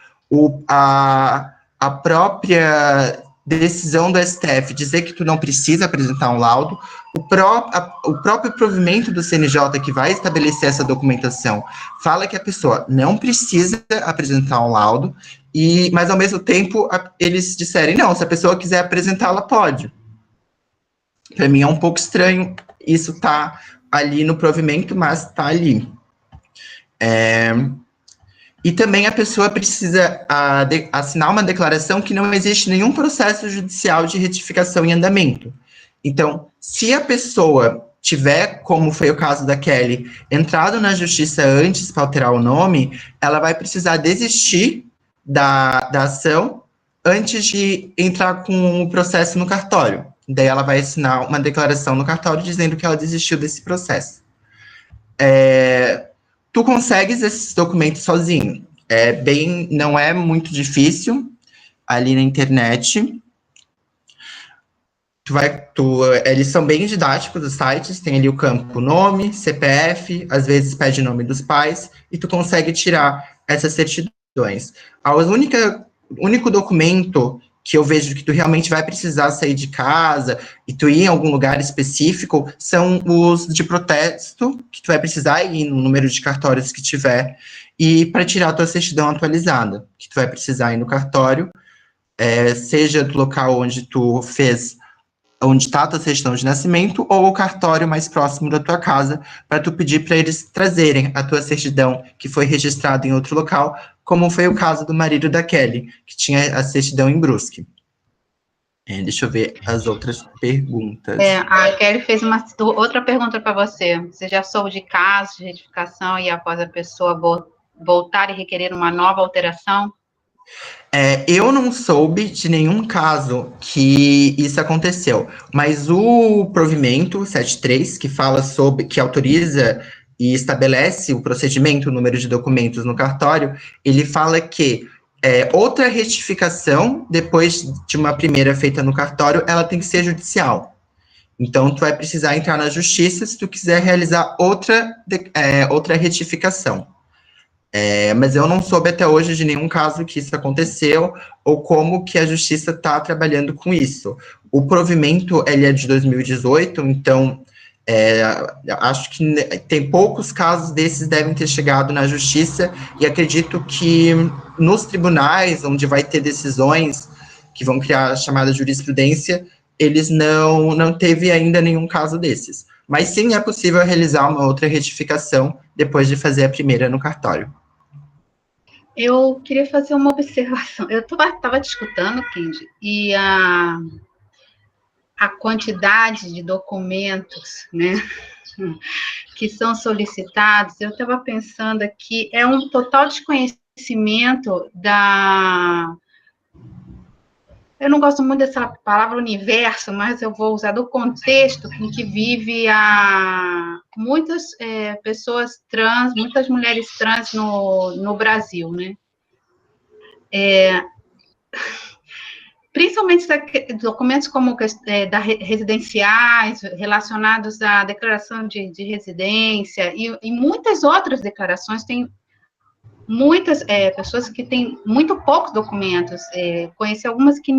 a própria decisão do STF dizer que tu não precisa apresentar um laudo, o próprio provimento do CNJ que vai estabelecer essa documentação fala que a pessoa não precisa apresentar um laudo, mas ao mesmo tempo eles disserem, não, se a pessoa quiser apresentar, ela pode. Para mim é um pouco estranho isso tá ali no provimento, mas tá ali. E também a pessoa precisa assinar uma declaração que não existe nenhum processo judicial de retificação em andamento. Então, se a pessoa tiver, como foi o caso da Kelly, entrado na justiça antes para alterar o nome, ela vai precisar desistir da ação antes de entrar com o processo no cartório. Daí ela vai assinar uma declaração no cartório dizendo que ela desistiu desse processo. Tu consegues esses documentos sozinho. Não é muito difícil ali na internet. Eles são bem didáticos, os sites, tem ali o campo nome, CPF, às vezes pede nome dos pais, e tu consegue tirar essas certidões. O único documento que eu vejo que tu realmente vai precisar sair de casa e tu ir em algum lugar específico são os de protesto, que tu vai precisar ir no número de cartórios que tiver, e para tirar a tua certidão atualizada, que tu vai precisar ir no cartório, seja do local onde tu fez, onde está a tua certidão de nascimento, ou o cartório mais próximo da tua casa, para tu pedir para eles trazerem a tua certidão que foi registrada em outro local, como foi o caso do marido da Kelly, que tinha a certidão em Brusque. Deixa eu ver as outras perguntas. A Kelly fez outra pergunta para você. Você já soube de casos de retificação e após a pessoa voltar e requerer uma nova alteração? Eu não soube de nenhum caso que isso aconteceu, mas o provimento 73, que fala sobre, que autoriza e estabelece o procedimento, o número de documentos no cartório, ele fala que outra retificação, depois de uma primeira feita no cartório, ela tem que ser judicial. Então, tu vai precisar entrar na justiça se tu quiser realizar outra retificação. Mas eu não soube até hoje de nenhum caso que isso aconteceu, ou como que a justiça está trabalhando com isso. O provimento, ele é de 2018, então acho que tem poucos casos desses devem ter chegado na justiça, e acredito que nos tribunais, onde vai ter decisões que vão criar a chamada jurisprudência, eles não teve ainda nenhum caso desses. Mas sim, é possível realizar uma outra retificação depois de fazer a primeira no cartório. Eu queria fazer uma observação. Eu estava te escutando, Kendi, e a quantidade de documentos, né, que são solicitados, eu estava pensando aqui, é um total desconhecimento eu não gosto muito dessa palavra universo, mas eu vou usar do contexto em que vive muitas pessoas trans, muitas mulheres trans no Brasil, né? Principalmente documentos como residenciais, relacionados à declaração de residência, e muitas outras declarações. Tem muitas pessoas que têm muito poucos documentos, conheci algumas que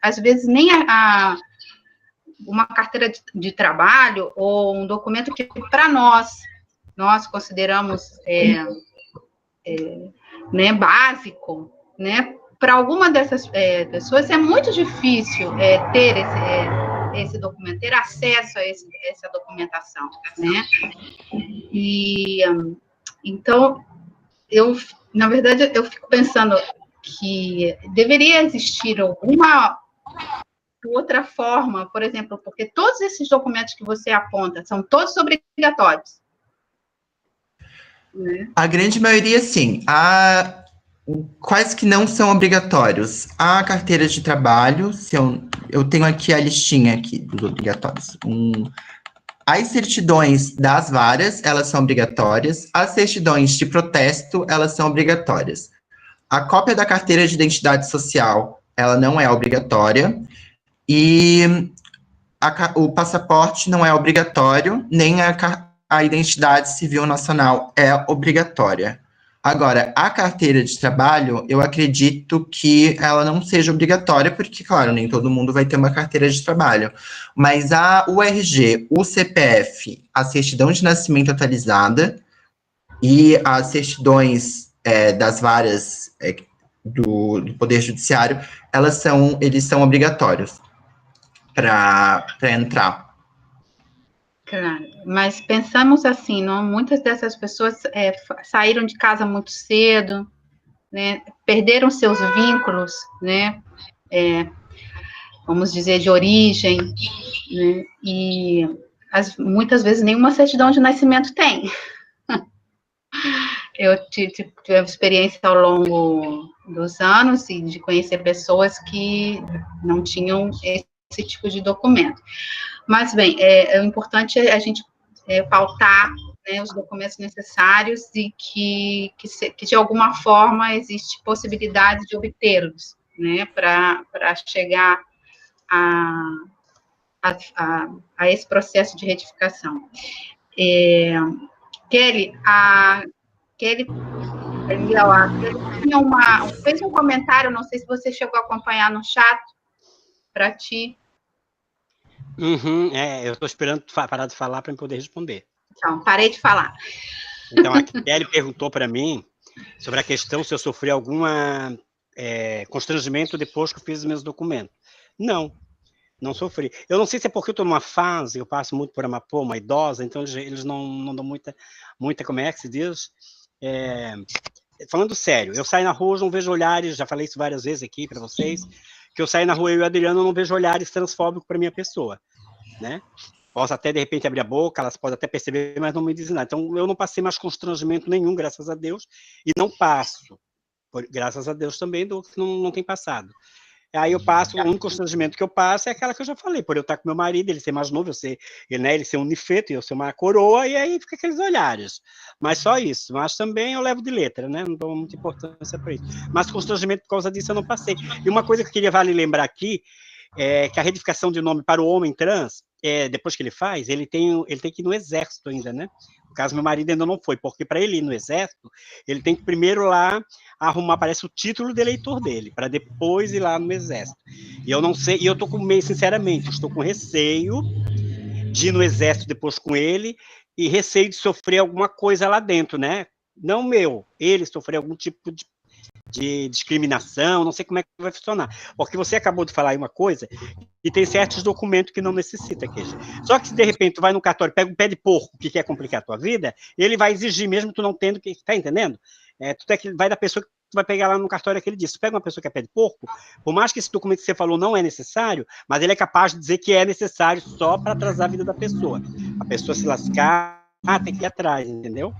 às vezes, nem uma carteira de trabalho, ou um documento que, para nós consideramos né, básico, né? Para alguma dessas pessoas é muito difícil ter esse documento, ter acesso a essa documentação, né? E então, na verdade, eu fico pensando que deveria existir alguma outra forma, por exemplo, porque todos esses documentos que você aponta são todos obrigatórios, né? A grande maioria, sim. Quais que não são obrigatórios? A carteira de trabalho, eu tenho aqui a listinha aqui dos obrigatórios. As certidões das varas, elas são obrigatórias. As certidões de protesto, elas são obrigatórias. A cópia da carteira de identidade social, ela não é obrigatória. E o passaporte não é obrigatório, nem a identidade civil nacional é obrigatória. Agora, a carteira de trabalho, eu acredito que ela não seja obrigatória, porque, claro, nem todo mundo vai ter uma carteira de trabalho. Mas o RG, o CPF, a certidão de nascimento atualizada e as certidões das varas do Poder Judiciário, eles são obrigatórios para entrar. Claro, mas pensamos assim, não? Muitas dessas pessoas saíram de casa muito cedo, né? Perderam seus vínculos, né? Vamos dizer, de origem, né? E muitas vezes nenhuma certidão de nascimento tem. Eu tive experiência ao longo dos anos e de conhecer pessoas que não tinham esse tipo de documento. Mas, bem, o importante é a gente pautar, né, os documentos necessários e que de alguma forma existe possibilidade de obtê-los, né, para chegar a esse processo de retificação. Kelly fez um comentário, não sei se você chegou a acompanhar no chat, para ti. Eu estou esperando parar de falar para poder responder. Então, parei de falar. Então, a Kelly perguntou para mim sobre a questão se eu sofri algum constrangimento depois que eu fiz os meus documentos. Não sofri. Eu não sei se é porque eu estou numa fase, eu passo muito por uma idosa, então eles não dão muita, como é que se diz? Falando sério, eu saio na rua, eu não vejo olhares, já falei isso várias vezes aqui para vocês, que eu saio na rua, eu e o Adriano, eu não vejo olhares transfóbicos para minha pessoa, né? Posso até, de repente, abrir a boca, elas podem até perceber, mas não me dizem nada. Então, eu não passei mais constrangimento nenhum, graças a Deus, e não passo, graças a Deus também, do que não tem passado. Aí eu passo, o único constrangimento que eu passo é aquela que eu já falei, por eu estar com meu marido, ele ser mais novo, ele ser um nifeto, eu ser uma coroa, e aí fica aqueles olhares. Mas só isso, mas também eu levo de letra, né? Não dou muita importância para isso. Mas constrangimento por causa disso eu não passei. E uma coisa que eu queria lembrar aqui, é que a retificação de nome para o homem trans, depois que ele faz, ele tem que ir no exército ainda, né? No caso, meu marido ainda não foi, porque para ele ir no exército, ele tem que primeiro lá arrumar, parece, o título de eleitor dele, para depois ir lá no exército. E eu não sei, e eu estou com meio, sinceramente, estou com receio de ir no exército depois com ele, e receio de sofrer alguma coisa lá dentro, né? Não ele sofrer algum tipo de discriminação, não sei como é que vai funcionar. Porque você acabou de falar aí uma coisa, e tem certos documentos que não necessita, queixa. Só que se de repente tu vai no cartório, pega um pé de porco que quer complicar a tua vida, ele vai exigir mesmo tu não tendo, tá entendendo? Vai da pessoa que tu vai pegar lá no cartório aquele dia. Se tu pega uma pessoa que é pé de porco, por mais que esse documento que você falou não é necessário, mas ele é capaz de dizer que é necessário só para atrasar a vida da pessoa. A pessoa se lascar, tem que ir atrás, entendeu?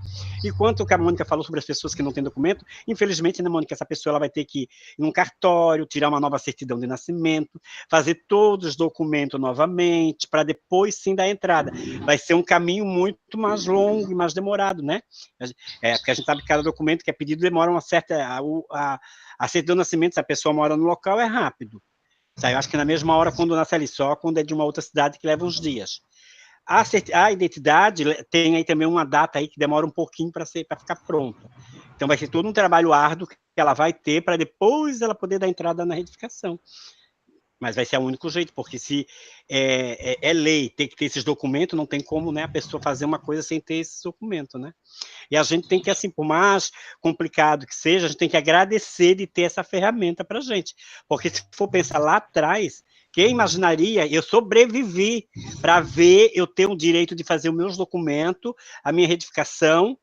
E quanto que a Mônica falou sobre as pessoas que não têm documento, infelizmente, né, Mônica, essa pessoa ela vai ter que ir num cartório, tirar uma nova certidão de nascimento, fazer todos os documentos novamente, para depois sim dar entrada. Vai ser um caminho muito mais longo e mais demorado, né? Porque a gente sabe que cada documento que é pedido demora uma certa... A certidão de nascimento, se a pessoa mora no local, é rápido. Eu acho que na mesma hora, quando nasce ali, só quando é de uma outra cidade, que leva uns dias. A identidade tem aí também uma data aí que demora um pouquinho para ficar pronta. Então vai ser todo um trabalho árduo que ela vai ter para depois ela poder dar entrada na retificação. Mas vai ser o único jeito, porque se é lei, tem que ter esses documentos, não tem como, né, a pessoa fazer uma coisa sem ter esses documentos, né? E a gente tem que, assim, por mais complicado que seja, a gente tem que agradecer de ter essa ferramenta para a gente. Porque se for pensar lá atrás, quem imaginaria, eu sobrevivi para ver eu ter o direito de fazer os meus documentos, a minha retificação,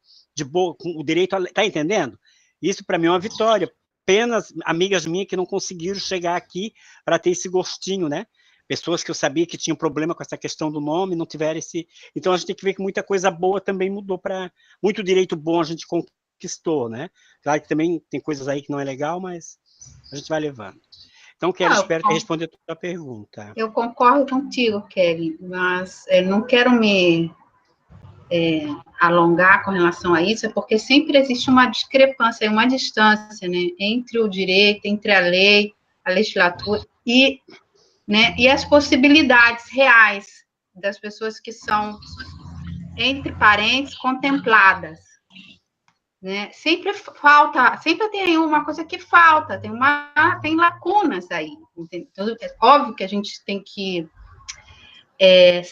com o direito a... Tá entendendo? Isso para mim é uma vitória. Apenas amigas minhas que não conseguiram chegar aqui para ter esse gostinho, né? Pessoas que eu sabia que tinham problema com essa questão do nome, não tiveram esse... Então a gente tem que ver que muita coisa boa também mudou para... Muito direito bom a gente conquistou, né? Claro que também tem coisas aí que não é legal, mas a gente vai levando. Então, Kelly, espero ter respondido a tua pergunta. Eu concordo contigo, Kelly, mas não quero me alongar com relação a isso, porque sempre existe uma discrepância, uma distância, né, entre o direito, entre a lei, a legislatura e as possibilidades reais das pessoas que são, entre parênteses, contempladas. né? Sempre falta, sempre tem uma coisa que falta, tem lacunas aí. Entendeu? É óbvio que a gente tem que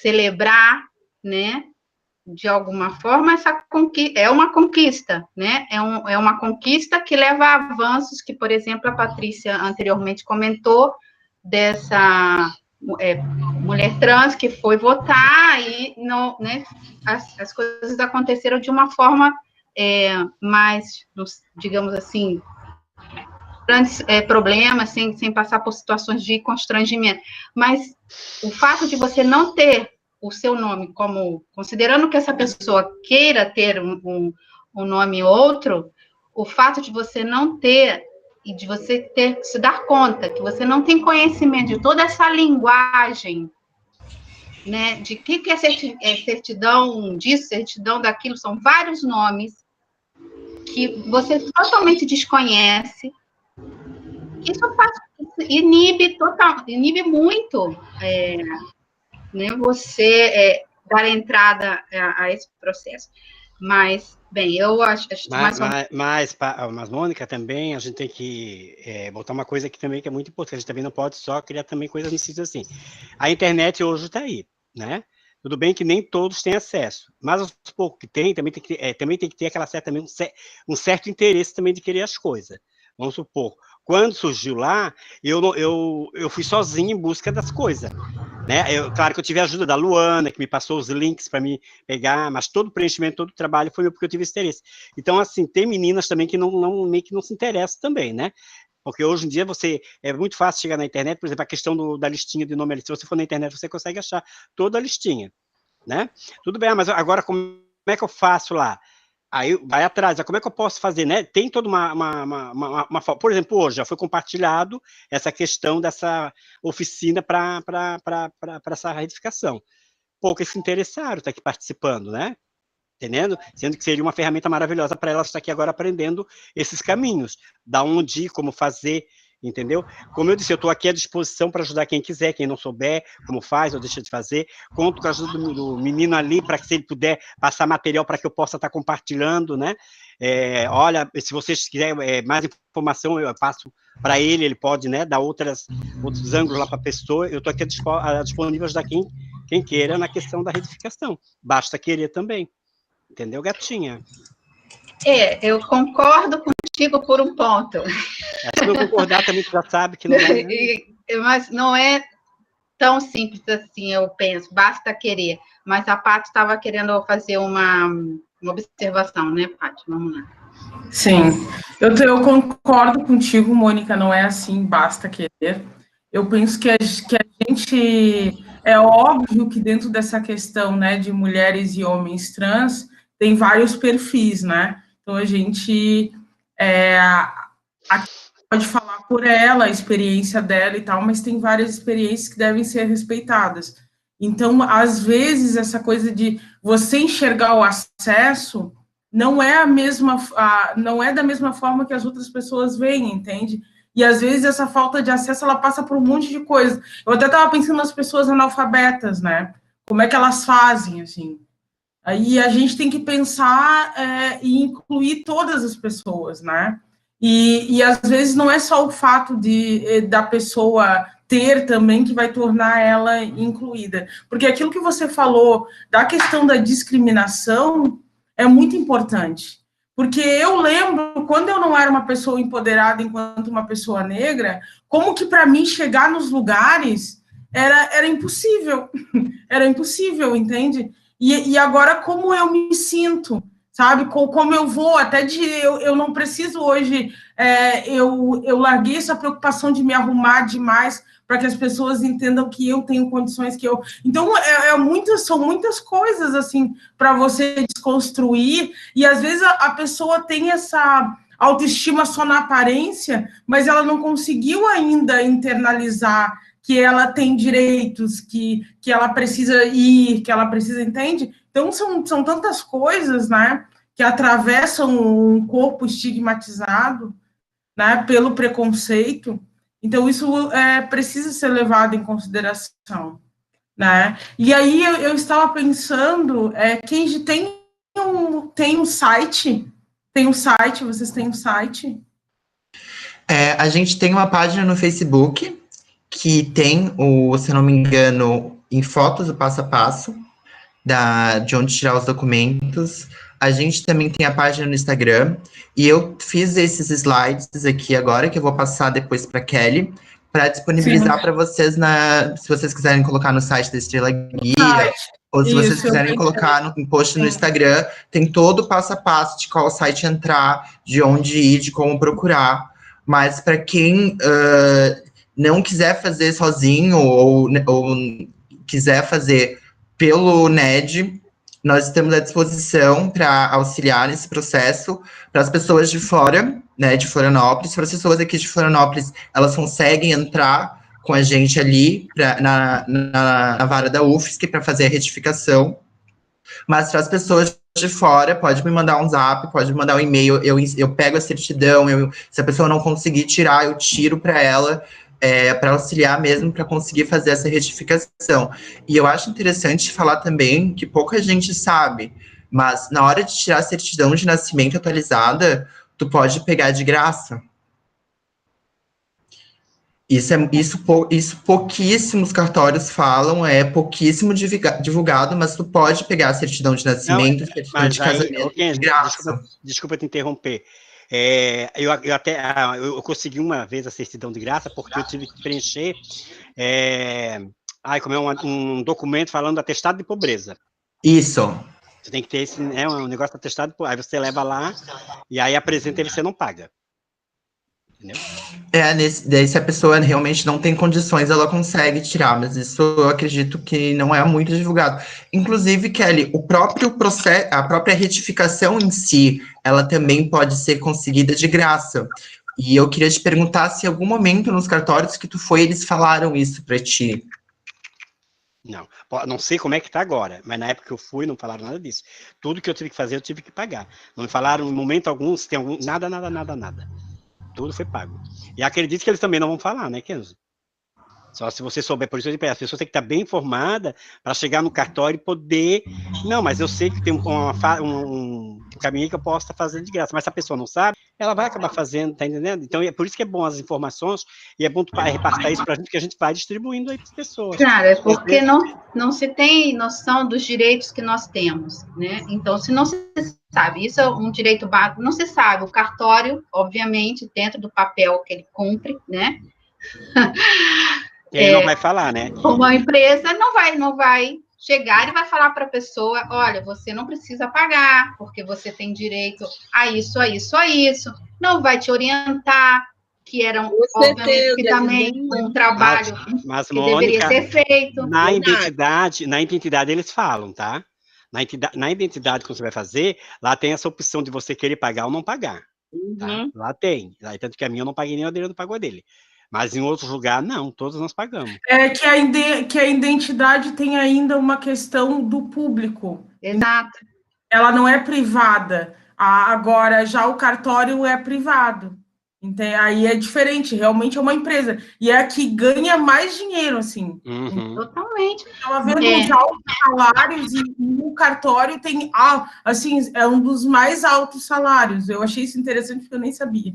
celebrar, né? De alguma forma, essa conquista é uma conquista, né? É uma conquista que leva a avanços que, por exemplo, a Patrícia anteriormente comentou dessa mulher trans que foi votar e não, né? As coisas aconteceram de uma forma mais, digamos assim, grandes problemas, sem passar por situações de constrangimento. Mas o fato de você não ter o seu nome como, considerando que essa pessoa queira ter um nome outro, o fato de você não ter, e de você ter se dar conta que você não tem conhecimento de toda essa linguagem, né, de que é certidão disso, certidão daquilo, são vários nomes que você totalmente desconhece, isso inibe muito né, você dar entrada a esse processo. Mas, bem, eu acho... Mas, Mônica, também a gente tem que botar uma coisa aqui também que é muito importante. A gente também não pode só criar também coisas no sentido assim. A internet hoje está aí, né? Tudo bem que nem todos têm acesso, mas os poucos que têm também tem que ter aquela certa, um certo interesse também de querer as coisas. Vamos supor, quando surgiu lá, eu fui sozinho em busca das coisas, né? Claro que eu tive a ajuda da Luana, que me passou os links para me pegar, mas todo o preenchimento, todo o trabalho foi meu, porque eu tive esse interesse. Então, assim, tem meninas também que meio que não se interessam também, né? Porque hoje em dia é muito fácil chegar na internet, por exemplo, a questão da listinha de nome, se você for na internet, você consegue achar toda a listinha, né? Tudo bem, mas agora como é que eu faço lá? Aí vai atrás, como é que eu posso fazer, né? Tem toda por exemplo, hoje já foi compartilhado essa questão dessa oficina para essa retificação. Poucos se interessaram, está aqui participando, né? Entendendo? Sendo que seria uma ferramenta maravilhosa para elas estar aqui agora aprendendo esses caminhos, da onde ir, como fazer, entendeu? Como eu disse, eu estou aqui à disposição para ajudar quem quiser, quem não souber como faz ou deixa de fazer, conto com a ajuda do menino ali, para que se ele puder passar material para que eu possa estar compartilhando, né? Olha, se vocês quiserem mais informação, eu passo para ele pode, né, dar outros ângulos lá para a pessoa, eu estou aqui disponível a ajudar quem queira na questão da retificação, basta querer também. Entendeu, gatinha? Eu concordo contigo por um ponto. Se não concordar, também tu já sabe que não é. Mas não é tão simples assim, eu penso, basta querer. Mas a Paty estava querendo fazer uma observação, né, Paty? Vamos lá. Sim, eu concordo contigo, Mônica, não é assim, basta querer. Eu penso que a gente... É óbvio que dentro dessa questão, né, de mulheres e homens trans, tem vários perfis, né? Então, a gente pode falar por ela, a experiência dela e tal, mas tem várias experiências que devem ser respeitadas. Então, às vezes, essa coisa de você enxergar o acesso não é não é da mesma forma que as outras pessoas veem, entende? E, às vezes, essa falta de acesso, ela passa por um monte de coisa. Eu até estava pensando nas pessoas analfabetas, né? Como é que elas fazem, assim? Aí a gente tem que pensar e incluir todas as pessoas, né? E às vezes não é só o fato da pessoa ter também que vai tornar ela incluída. Porque aquilo que você falou da questão da discriminação é muito importante. Porque eu lembro, quando eu não era uma pessoa empoderada enquanto uma pessoa negra, como que para mim chegar nos lugares era impossível. Era impossível, entende? E agora, como eu me sinto, sabe? Como eu vou, até eu não preciso hoje, eu larguei essa preocupação de me arrumar demais para que as pessoas entendam que eu tenho condições que eu... Então, são muitas coisas, assim, para você desconstruir, e às vezes a pessoa tem essa autoestima só na aparência, mas ela não conseguiu ainda internalizar que ela tem direitos, que ela precisa ir, que ela precisa, entende? Então, são tantas coisas, né, que atravessam um corpo estigmatizado, né, pelo preconceito. Então, isso precisa ser levado em consideração, né? E aí, eu estava pensando, quem tem um site, Tem um site, vocês têm um site? A gente tem uma página no Facebook que tem se eu não me engano, em fotos o passo a passo de onde tirar os documentos. A gente também tem a página no Instagram e eu fiz esses slides aqui agora que eu vou passar depois para Kelly para disponibilizar para vocês se vocês quiserem colocar no site da Estrela Guia. Ou se vocês quiserem colocar no post no Instagram, tem todo o passo a passo de qual site entrar, de onde ir, de como procurar. Mas para quem não quiser fazer sozinho ou quiser fazer pelo NED, nós estamos à disposição para auxiliar nesse processo para as pessoas de fora, né, de Florianópolis. Para as pessoas aqui de Florianópolis, elas conseguem entrar com a gente ali na vara da UFSC para fazer a retificação. Mas para as pessoas de fora, pode me mandar um zap, pode me mandar um e-mail, eu pego a certidão, se a pessoa não conseguir tirar, eu tiro para ela, para auxiliar mesmo, para conseguir fazer essa retificação. E eu acho interessante falar também que pouca gente sabe, mas na hora de tirar a certidão de nascimento atualizada, tu pode pegar de graça. Isso pouquíssimos cartórios falam, é pouquíssimo divulgado, mas tu pode pegar a certidão de nascimento, certidão de casamento de graça. Desculpa te interromper. Eu consegui uma vez a certidão de graça porque eu tive que preencher um documento falando do atestado de pobreza. Isso. Você tem que ter um negócio de atestado, aí você leva lá e aí apresenta e você não paga. Entendeu? Daí se a pessoa realmente não tem condições, ela consegue tirar, mas isso eu acredito que não é muito divulgado. Inclusive, Kelly, o próprio processo, a própria retificação em si, ela também pode ser conseguida de graça. E eu queria te perguntar se em algum momento nos cartórios que tu foi, eles falaram isso para ti. Não sei como é que tá agora, mas na época que eu fui, não falaram nada disso. Tudo que eu tive que fazer, eu tive que pagar. Não me falaram em momento algum, se tem algum, nada. Tudo foi pago. E acredito que eles também não vão falar, né, Kenzo? Só se você souber, por isso as pessoas têm que estar bem informadas para chegar no cartório e poder... Não, mas eu sei que tem um caminho que eu posso estar fazendo de graça, mas se a pessoa não sabe, ela vai acabar fazendo, tá entendendo? Então, é por isso que é bom as informações e é bom repassar isso para a gente, que a gente vai distribuindo aí para as pessoas. Claro, é porque não se tem noção dos direitos que nós temos, né? Então, se não se sabe, isso é um direito básico, não se sabe, o cartório, obviamente, dentro do papel que ele cumpre, né? Ele não vai falar, né? Uma empresa não vai chegar e vai falar para a pessoa, olha, você não precisa pagar, porque você tem direito a isso, a isso, a isso. Não vai te orientar, que era obviamente que também um trabalho mas que Mônica, deveria ser feito. Na identidade eles falam, tá? Na identidade que você vai fazer, lá tem essa opção de você querer pagar ou não pagar. Tá? Lá tem. Tanto que a minha eu não paguei nem o dele, não pagou a dele. Mas em outros lugares, não, todos nós pagamos. É que a identidade tem ainda uma questão do público. Exato. Ela não é privada. Agora, já o cartório é privado. Então, aí é diferente, realmente é uma empresa. E é a que ganha mais dinheiro, assim. Totalmente. Ela vê uns altos salários e o cartório tem, assim, é um dos mais altos salários. Eu achei isso interessante porque eu nem sabia.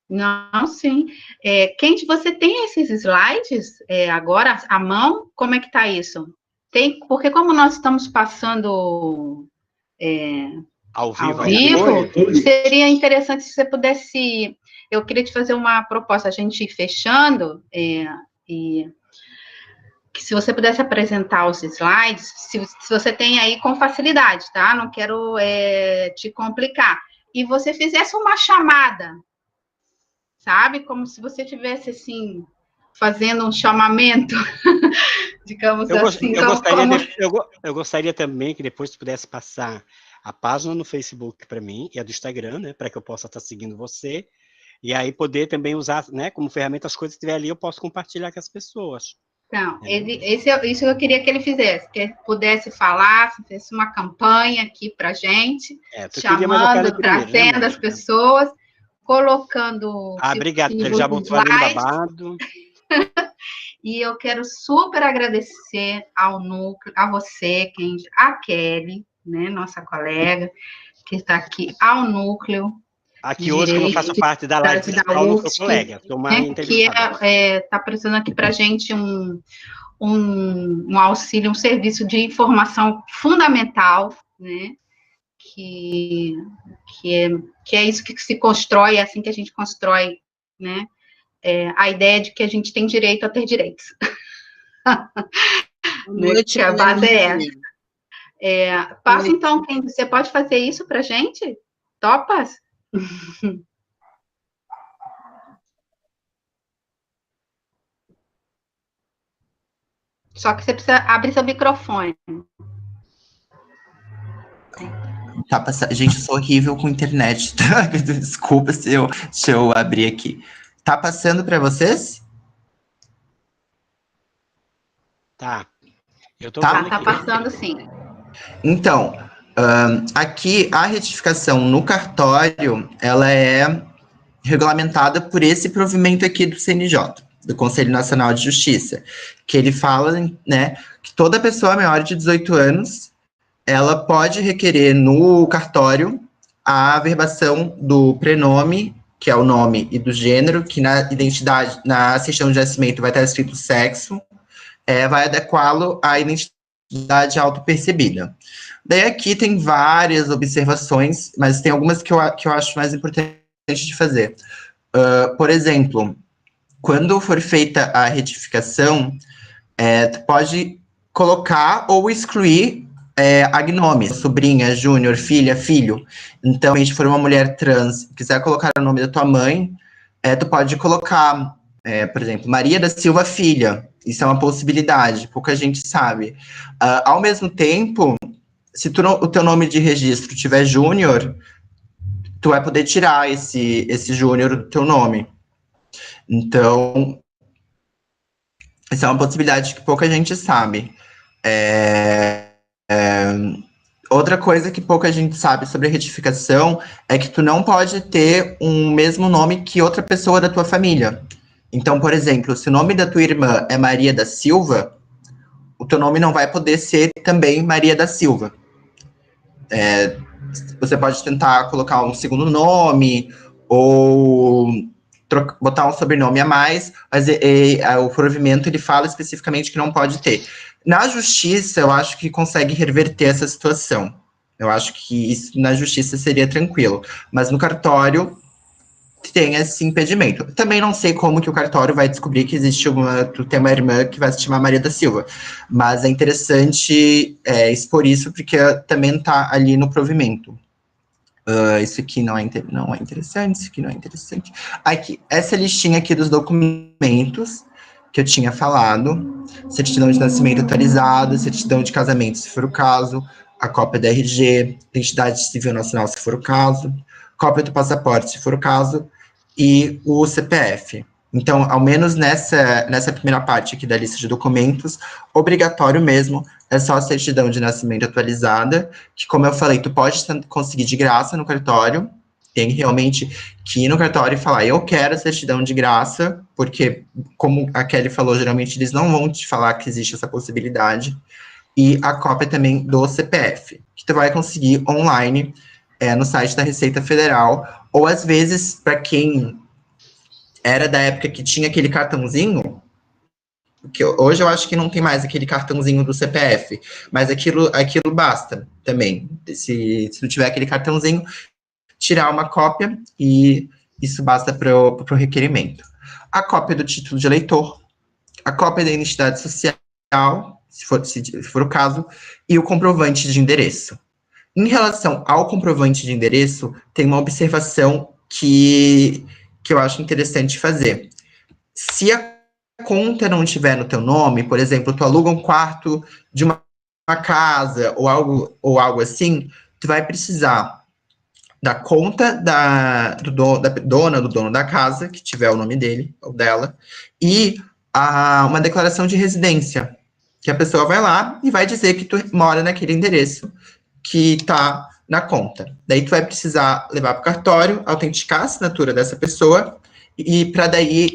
Não, sim. Kent, você tem esses slides agora à mão? Como é que está isso? Tem, porque como nós estamos passando ao vivo, seria interessante se você pudesse... Eu queria te fazer uma proposta, a gente ir fechando, e que se você pudesse apresentar os slides, se você tem aí com facilidade, tá? Não quero te complicar. E você fizesse uma chamada, sabe? Como se você estivesse, assim, fazendo um chamamento, digamos assim. Eu gostaria também que depois tu pudesse passar a página no Facebook para mim e a do Instagram, né? Para que eu possa estar seguindo você. E aí poder também usar, né? Como ferramenta, as coisas que tiver ali, eu posso compartilhar com as pessoas. Então, isso eu queria que ele fizesse, que ele pudesse falar, fizesse uma campanha aqui para a gente, chamando, trazendo as pessoas, colocando... obrigado, ele já botou ali no babado. E eu quero super agradecer ao núcleo, a você, a Kelly, né, nossa colega, que está aqui ao núcleo. Aqui hoje, como eu faço parte da live da virtual, não sou UFSC, colega, sou uma né, que entrevistada. está apresentando aqui para a gente um auxílio, um serviço de informação fundamental, né, que é isso que se constrói, é assim que a gente constrói, né, a ideia de que a gente tem direito a ter direitos. Noite, que a base é essa. Passa, então, quem você pode fazer isso para a gente? Topas? Só que você precisa abrir seu microfone. Tá passando. Gente, eu sou horrível com internet, tá? Desculpa se eu abrir aqui. Tá passando para vocês? Tá. Eu tô Tá, vendo tá aqui. passando, sim. Então, aqui a retificação no cartório, ela é regulamentada por esse provimento aqui do CNJ, do Conselho Nacional de Justiça, que ele fala, né, que toda pessoa maior de 18 anos, ela pode requerer no cartório a averbação do prenome, que é o nome, e do gênero, que na identidade, na certidão de nascimento vai estar escrito sexo, vai adequá-lo à identidade autopercebida. Daí aqui tem várias observações, mas tem algumas que eu acho mais importante de fazer. Por exemplo, quando for feita a retificação, tu pode colocar ou excluir agnomes, sobrinha, júnior, filha, filho. Então, se a gente for uma mulher trans, quiser colocar o nome da tua mãe, tu pode colocar, por exemplo, Maria da Silva Filha. Isso é uma possibilidade, pouca gente sabe. Ao mesmo tempo, se o teu nome de registro tiver júnior, tu vai poder tirar esse júnior do teu nome. Então, essa é uma possibilidade que pouca gente sabe. Outra coisa que pouca gente sabe sobre a retificação é que tu não pode ter um mesmo nome que outra pessoa da tua família. Então, por exemplo, se o nome da tua irmã é Maria da Silva, o teu nome não vai poder ser também Maria da Silva. Você pode tentar colocar um segundo nome ou botar um sobrenome a mais, mas o provimento ele fala especificamente que não pode ter. Na justiça, eu acho que consegue reverter essa situação. Eu acho que isso na justiça seria tranquilo, mas no cartório tem esse impedimento. Também não sei como que o cartório vai descobrir que existe tu tem uma irmã que vai se chamar Maria da Silva, mas é interessante expor isso, porque também está ali no provimento. Isso aqui não é interessante, isso aqui não é interessante. Aqui, essa listinha aqui dos documentos que eu tinha falado, certidão de nascimento atualizada, certidão de casamento, se for o caso, a cópia da RG, identidade civil nacional, se for o caso, cópia do passaporte, se for o caso, e o CPF. Então, ao menos nessa primeira parte aqui da lista de documentos, obrigatório mesmo é só a certidão de nascimento atualizada, que, como eu falei, tu pode conseguir de graça no cartório, tem realmente que ir no cartório e falar, eu quero a certidão de graça, porque, como a Kelly falou, geralmente eles não vão te falar que existe essa possibilidade, e a cópia também do CPF, que tu vai conseguir online no site da Receita Federal, ou às vezes, para quem era da época que tinha aquele cartãozinho, que hoje eu acho que não tem mais aquele cartãozinho do CPF, mas aquilo basta também. Se não tiver aquele cartãozinho, tirar uma cópia e isso basta para o requerimento. A cópia do título de eleitor, a cópia da identidade social, se for o caso, e o comprovante de endereço. Em relação ao comprovante de endereço, tem uma observação que eu acho interessante fazer. Se a conta não estiver no teu nome, por exemplo, tu aluga um quarto de uma casa ou algo assim, tu vai precisar da conta da dona, do dono da casa, que tiver o nome dele ou dela, e uma declaração de residência, que a pessoa vai lá e vai dizer que tu mora naquele endereço que está na conta. Daí tu vai precisar levar para o cartório, autenticar a assinatura dessa pessoa, e para daí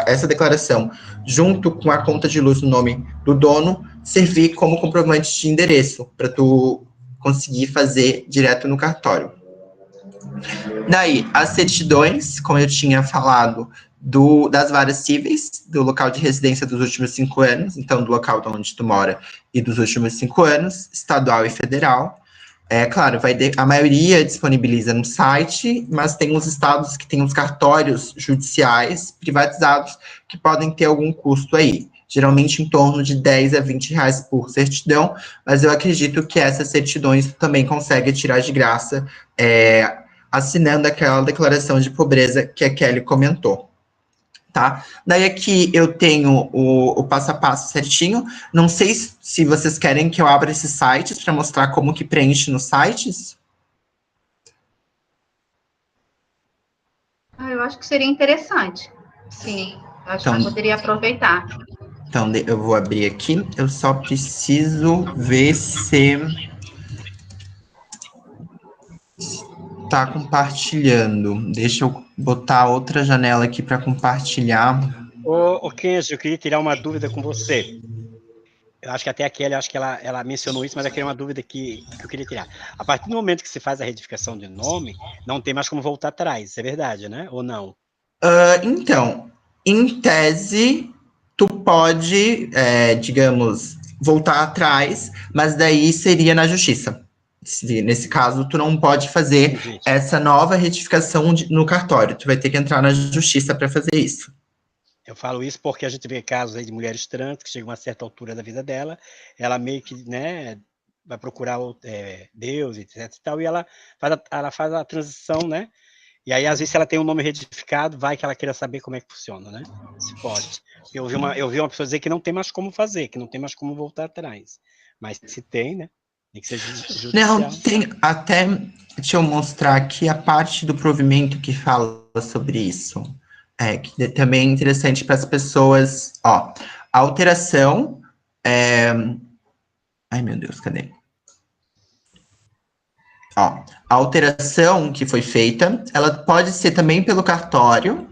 essa declaração, junto com a conta de luz no nome do dono, servir como comprovante de endereço, para tu conseguir fazer direto no cartório. Daí, as certidões, como eu tinha falado, das varas cíveis, do local de residência dos últimos 5 anos, então do local de onde tu mora e dos últimos 5 anos, estadual e federal. Claro, a maioria disponibiliza no site, mas tem uns estados que têm os cartórios judiciais privatizados que podem ter algum custo aí, geralmente em torno de 10 a 20 reais por certidão, mas eu acredito que essas certidões tu também consegue tirar de graça, assinando aquela declaração de pobreza que a Kelly comentou. Tá? Daí aqui eu tenho o passo a passo certinho. Não sei se vocês querem que eu abra esses sites para mostrar como que preenche nos sites. Eu acho que seria interessante. Sim, acho que eu poderia aproveitar. Então, eu vou abrir aqui. Eu só preciso ver se está compartilhando. Deixa eu botar outra janela aqui para compartilhar. Ô, Kenji, eu queria tirar uma dúvida com você. Eu acho que até a Kelly, acho que ela mencionou isso, mas aqui é uma dúvida que eu queria tirar. A partir do momento que se faz a retificação de nome, não tem mais como voltar atrás, isso é verdade, né? Ou não? Então, em tese, tu pode, digamos, voltar atrás, mas daí seria na justiça. Nesse caso, tu não pode fazer essa nova retificação no cartório. Tu vai ter que entrar na justiça para fazer isso. Eu falo isso porque a gente vê casos aí de mulheres trans que chegam a uma certa altura da vida dela, ela meio que, né, vai procurar Deus, etc e tal, e ela faz a transição, né? E aí, às vezes, se ela tem um nome retificado, vai que ela queira saber como é que funciona, né? Se pode. Eu vi uma pessoa dizer que não tem mais como fazer, que não tem mais como voltar atrás. Mas se tem, né? Tem que ser judicial. Não, tem até... Deixa eu mostrar aqui a parte do provimento que fala sobre isso. Que também é interessante para as pessoas. Ó, a alteração... Ai, meu Deus, cadê? Ó, a alteração que foi feita, ela pode ser também pelo cartório,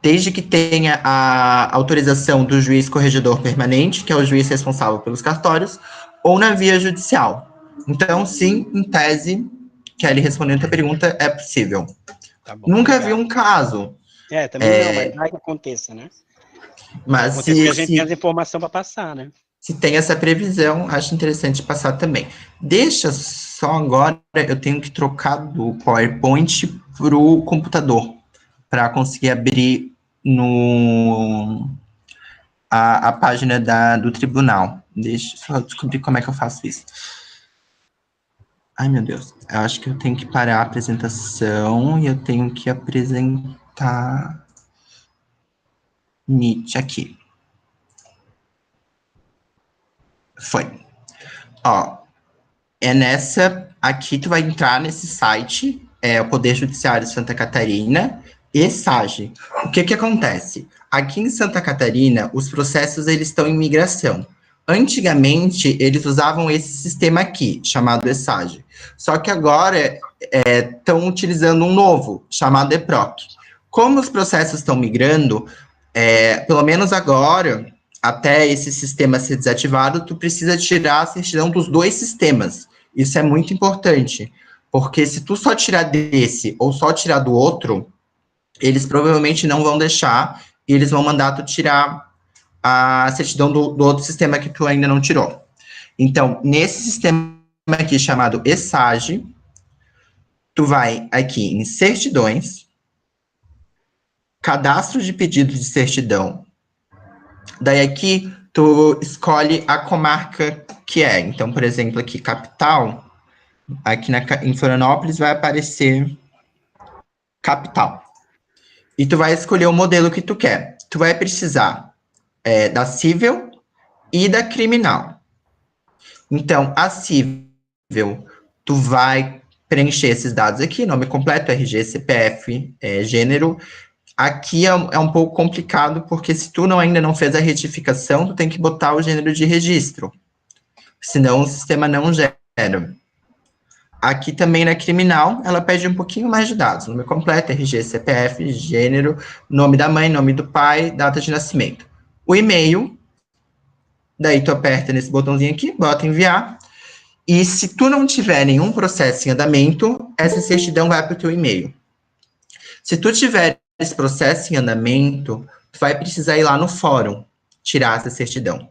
desde que tenha a autorização do juiz corregedor permanente, que é o juiz responsável pelos cartórios, ou na via judicial. Então, sim, em tese, Kelly respondendo a pergunta, é possível. Tá bom, Nunca obrigado. vi um caso. Também não, mas vai que aconteça, né? Mas porque a gente tem as informações para passar, né? Se tem essa previsão, acho interessante passar também. Deixa só agora, eu tenho que trocar do PowerPoint para o computador, para conseguir abrir a página do tribunal. Deixa eu só descobrir como é que eu faço isso. Ai, meu Deus. Eu acho que eu tenho que parar a apresentação e eu tenho que apresentar Nietzsche aqui. Foi. Ó, aqui tu vai entrar nesse site, o Poder Judiciário de Santa Catarina e SAGE. O que acontece? Aqui em Santa Catarina, os processos, eles estão em migração. Antigamente, eles usavam esse sistema aqui, chamado ESAGE. Só que agora, estão utilizando um novo, chamado EPROC. Como os processos estão migrando, pelo menos agora, até esse sistema ser desativado, tu precisa tirar a certidão dos dois sistemas. Isso é muito importante, porque se tu só tirar desse ou só tirar do outro, eles provavelmente não vão deixar e eles vão mandar tu tirar a certidão do outro sistema que tu ainda não tirou. Então, nesse sistema aqui chamado ESAGE, tu vai aqui em certidões, cadastro de pedido de certidão. Daí aqui, tu escolhe a comarca que é. Então, por exemplo, aqui, capital. Aqui em Florianópolis vai aparecer capital. E tu vai escolher o modelo que tu quer. Tu vai precisar da cível e da criminal. Então, a cível, tu vai preencher esses dados aqui, nome completo, RG, CPF, gênero. Aqui é um pouco complicado, porque se tu ainda não fez a retificação, tu tem que botar o gênero de registro. Senão o sistema não gera. Aqui também na criminal, ela pede um pouquinho mais de dados. Nome completo, RG, CPF, gênero, nome da mãe, nome do pai, data de nascimento. O e-mail, daí tu aperta nesse botãozinho aqui, bota enviar, E se tu não tiver nenhum processo em andamento, essa certidão vai para o teu e-mail. Se tu tiver esse processo em andamento, tu vai precisar ir lá no fórum tirar essa certidão.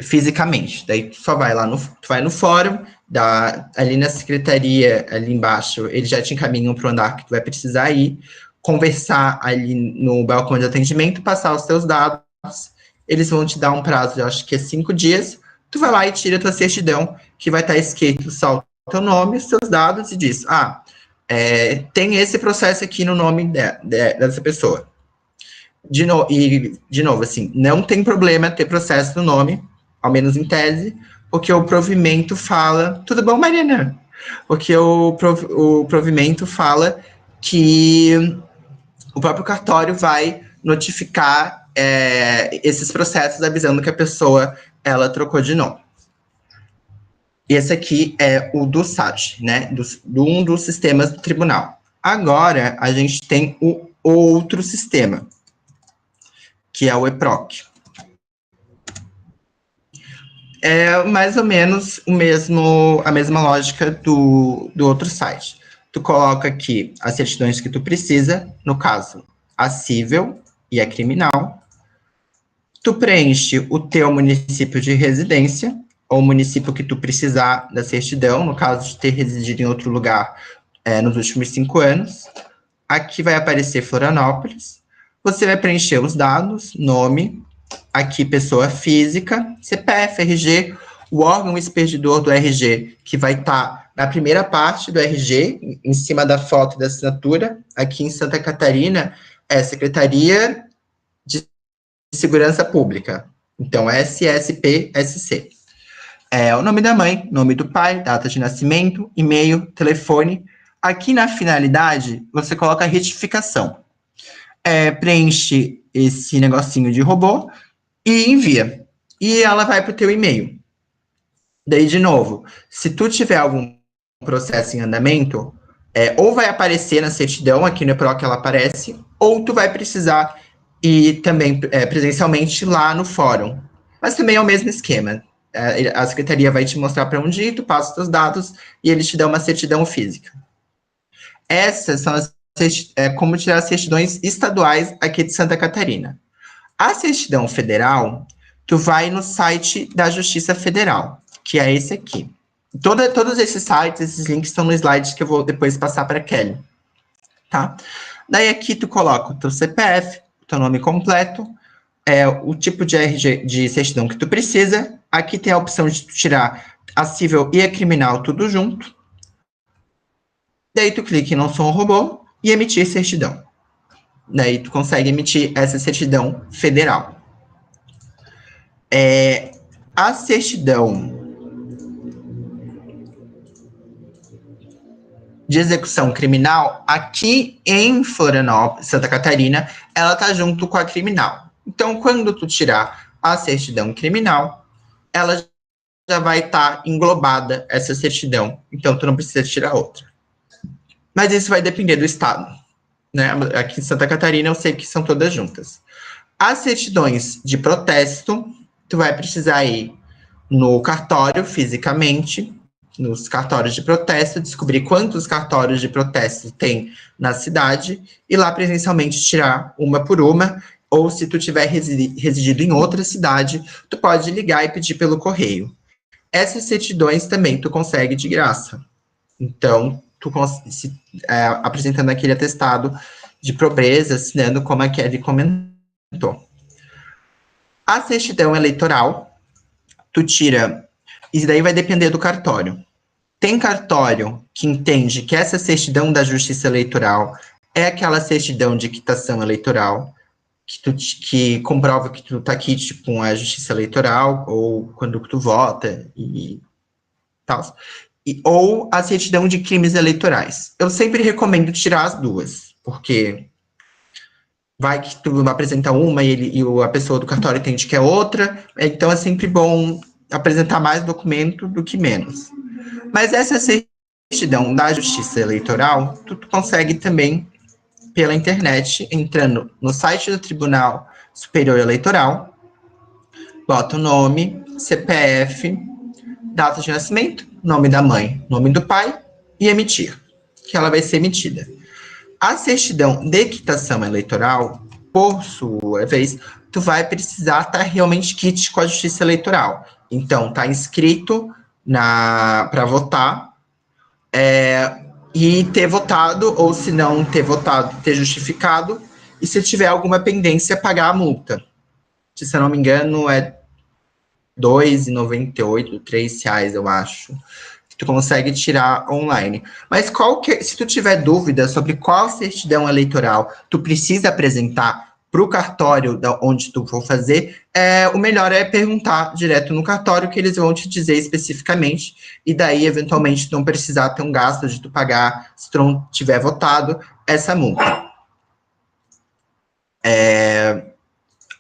Fisicamente. Daí tu só vai lá tu vai no fórum, ali na secretaria, ali embaixo, eles já te encaminham para o andar que tu vai precisar ir, conversar ali no balcão de atendimento, passar os teus dados, eles vão te dar um prazo, eu acho que é 5 dias, tu vai lá e tira a tua certidão, que vai estar escrito só o teu nome, os teus dados, e diz, tem esse processo aqui no nome dessa pessoa. De novo, assim, não tem problema ter processo no nome, ao menos em tese, porque o provimento fala... Tudo bom, Mariana? Porque o provimento fala que o próprio cartório vai notificar esses processos avisando que a pessoa, ela trocou de nome. E esse aqui é o do SAT, né? Um dos sistemas do tribunal. Agora, a gente tem o outro sistema, que é o EPROC. É mais ou menos a mesma lógica do outro site. Tu coloca aqui as certidões que tu precisa, no caso, a cível e a criminal. Tu preenche o teu município de residência, ou o município que tu precisar da certidão, no caso de ter residido em outro lugar nos últimos 5 anos. Aqui vai aparecer Florianópolis. Você vai preencher os dados, nome, aqui pessoa física, CPF, RG, o órgão expedidor do RG, que vai estar na primeira parte do RG, em cima da foto da assinatura. Aqui em Santa Catarina, é Secretaria de Segurança Pública. Então, SSPSC. O nome da mãe, nome do pai, data de nascimento, e-mail, telefone. Aqui na finalidade, você coloca a retificação. Preenche esse negocinho de robô e envia. E ela vai para o teu e-mail. Daí, de novo, se tu tiver algum processo em andamento, ou vai aparecer na certidão, aqui no EPROC ela aparece, ou tu vai precisar ir também presencialmente lá no fórum. Mas também é o mesmo esquema. A secretaria vai te mostrar para onde ir, tu passa os teus dados e eles te dão uma certidão física. Essas são como tirar as certidões estaduais aqui de Santa Catarina. A certidão federal, tu vai no site da Justiça Federal, que é esse aqui. Todos esses sites, esses links estão no slide que eu vou depois passar para a Kelly. Tá? Daí aqui tu coloca o teu CPF, o teu nome completo, o tipo de RG de certidão que tu precisa. Aqui tem a opção de tirar a cível e a criminal tudo junto. Daí tu clica em não sou um robô e emitir certidão. Daí tu consegue emitir essa certidão federal. A certidão de execução criminal, aqui em Florianópolis, Santa Catarina, ela tá junto com a criminal. Então, quando tu tirar a certidão criminal, ela já vai estar englobada, essa certidão. Então, tu não precisa tirar outra. Mas isso vai depender do estado, né? Aqui em Santa Catarina, eu sei que são todas juntas. As certidões de protesto, tu vai precisar ir no cartório, fisicamente, nos cartórios de protesto, descobrir quantos cartórios de protesto tem na cidade, e lá presencialmente tirar uma por uma, ou se tu tiver residido em outra cidade, tu pode ligar e pedir pelo correio. Essas certidões também tu consegue de graça. Então, apresentando aquele atestado de pobreza, assinando como a Kelly comentou. A certidão eleitoral, tu tira, isso daí vai depender do cartório. Tem cartório que entende que essa certidão da Justiça Eleitoral é aquela certidão de quitação eleitoral, que comprova que tu tá aqui, tipo, com a Justiça Eleitoral, ou quando tu vota, e tal. Ou a certidão de crimes eleitorais. Eu sempre recomendo tirar as duas, porque vai que tu vai apresentar uma e a pessoa do cartório entende que é outra, então é sempre bom apresentar mais documento do que menos. Mas essa certidão da Justiça Eleitoral, tu consegue também pela internet, entrando no site do Tribunal Superior Eleitoral, bota o nome, CPF, data de nascimento, nome da mãe, nome do pai e emitir, que ela vai ser emitida. A certidão de quitação eleitoral, por sua vez, tu vai precisar estar realmente quite com a Justiça Eleitoral. Então, tá inscrito para votar, e ter votado, ou se não ter votado, ter justificado, e se tiver alguma pendência, pagar a multa. Se eu não me engano, é R$ 2,98, R$ 3, eu acho. Tu consegue tirar online. Mas se tu tiver dúvida sobre qual certidão eleitoral tu precisa apresentar para o cartório onde tu for fazer, o melhor é perguntar direto no cartório, que eles vão te dizer especificamente, e daí, eventualmente, não precisar ter um gasto de tu pagar, se tu não tiver votado, essa multa.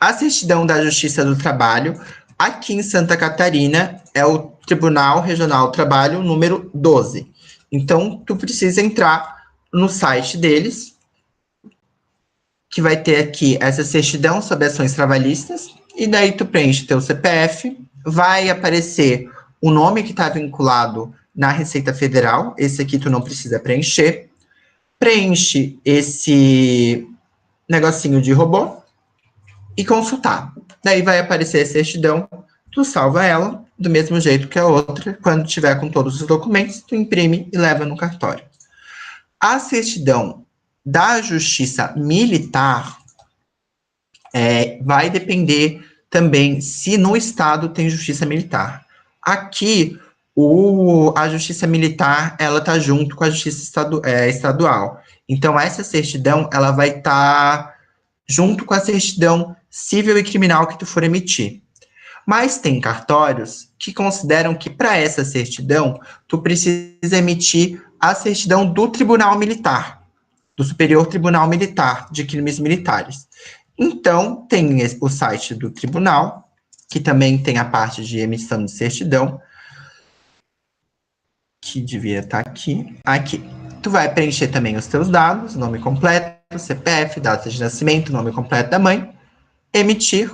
A certidão da Justiça do Trabalho, aqui em Santa Catarina, é o Tribunal Regional do Trabalho número 12. Então, tu precisa entrar no site deles, que vai ter aqui essa certidão sobre ações trabalhistas, e daí tu preenche teu CPF, vai aparecer o nome que está vinculado na Receita Federal, esse aqui tu não precisa preencher, preenche esse negocinho de robô e consultar. Daí vai aparecer a certidão, tu salva ela, do mesmo jeito que a outra, quando tiver com todos os documentos, tu imprime e leva no cartório. A certidão da Justiça Militar vai depender também se no estado tem Justiça Militar. Aqui, a Justiça Militar, ela tá junto com a Justiça Estadual. Então, essa certidão, ela vai estar junto com a certidão civil e criminal que tu for emitir. Mas tem cartórios que consideram que para essa certidão, tu precisa emitir a certidão do Tribunal Militar, do Superior Tribunal Militar de Crimes Militares. Então, tem o site do tribunal, que também tem a parte de emissão de certidão, que devia estar aqui. Aqui. Tu vai preencher também os teus dados, nome completo, CPF, data de nascimento, nome completo da mãe, emitir,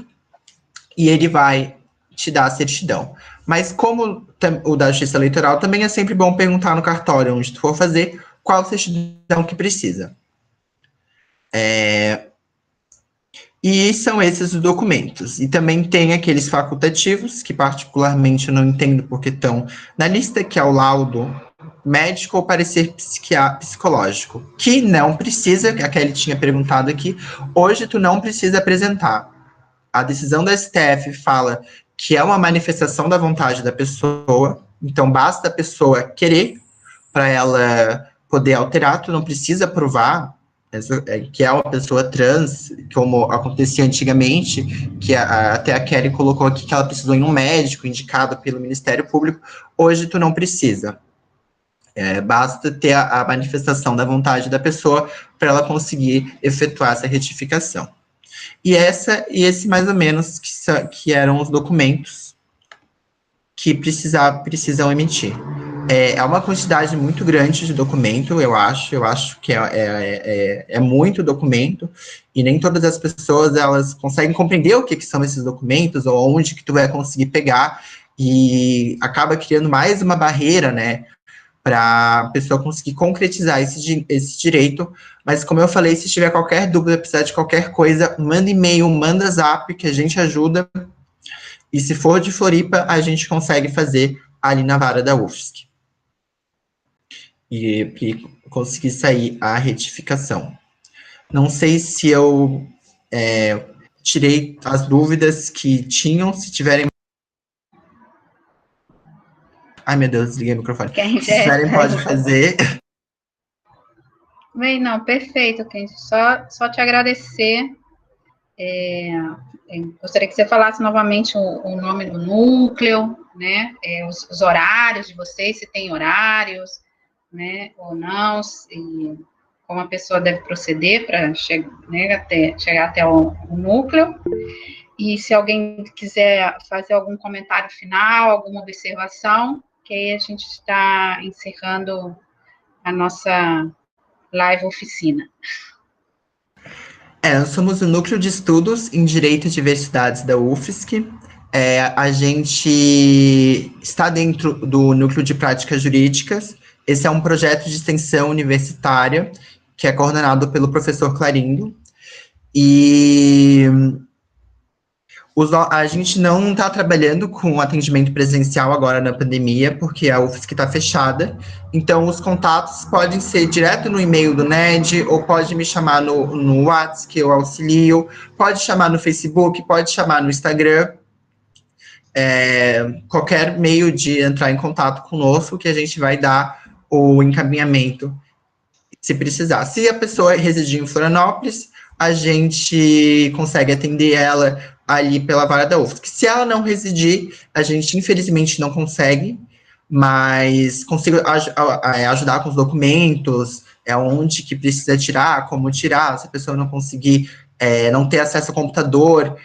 e ele vai te dar a certidão. Mas como o da Justiça Eleitoral, também é sempre bom perguntar no cartório onde tu for fazer qual certidão que precisa. E são esses os documentos. E também tem aqueles facultativos, que particularmente eu não entendo porque estão na lista, que é o laudo médico ou parecer psicológico, que não precisa, que a Kelly tinha perguntado aqui, hoje tu não precisa apresentar. A decisão da STF fala que é uma manifestação da vontade da pessoa, então basta a pessoa querer para ela poder alterar, tu não precisa provar que é uma pessoa trans, como acontecia antigamente, que até a Kelly colocou aqui que ela precisou ir num médico indicado pelo Ministério Público. Hoje tu não precisa. Basta ter a manifestação da vontade da pessoa para ela conseguir efetuar essa retificação. E esse mais ou menos que eram os documentos que precisam emitir. É uma quantidade muito grande de documento, eu acho que é muito documento, e nem todas as pessoas, elas conseguem compreender o que são esses documentos, ou onde que tu vai conseguir pegar, e acaba criando mais uma barreira, né, para a pessoa conseguir concretizar esse direito. Mas, como eu falei, se tiver qualquer dúvida, precisar de qualquer coisa, manda e-mail, manda zap, que a gente ajuda, e se for de Floripa, a gente consegue fazer ali na vara da UFSC. E conseguir sair a retificação. Não sei se eu tirei as dúvidas que tinham, se tiverem... Ai, meu Deus, desliguei o microfone. Se tiverem, pode fazer. Bem, não, perfeito, Kenji. Só te agradecer. Gostaria que você falasse novamente o nome do núcleo, né? Os horários de vocês, se tem horários, né, ou não, e como a pessoa deve proceder para chegar até o núcleo, e se alguém quiser fazer algum comentário final, alguma observação, que aí a gente está encerrando a nossa live oficina. Nós somos o Núcleo de Estudos em Direito e Diversidades da UFSC. A gente está dentro do Núcleo de Práticas Jurídicas. Esse é um projeto de extensão universitária que é coordenado pelo professor Clarindo. E a gente não está trabalhando com atendimento presencial agora na pandemia, porque a UFSC está fechada. Então, os contatos podem ser direto no e-mail do NED, ou pode me chamar no WhatsApp, que eu auxilio, pode chamar no Facebook, pode chamar no Instagram. Qualquer meio de entrar em contato conosco, que a gente vai dar o encaminhamento, se precisar. Se a pessoa residir em Florianópolis, a gente consegue atender ela ali pela vara da UFSC. Se ela não residir, a gente infelizmente não consegue, mas consigo ajudar com os documentos, onde que precisa tirar, como tirar, se a pessoa não conseguir, não ter acesso ao computador,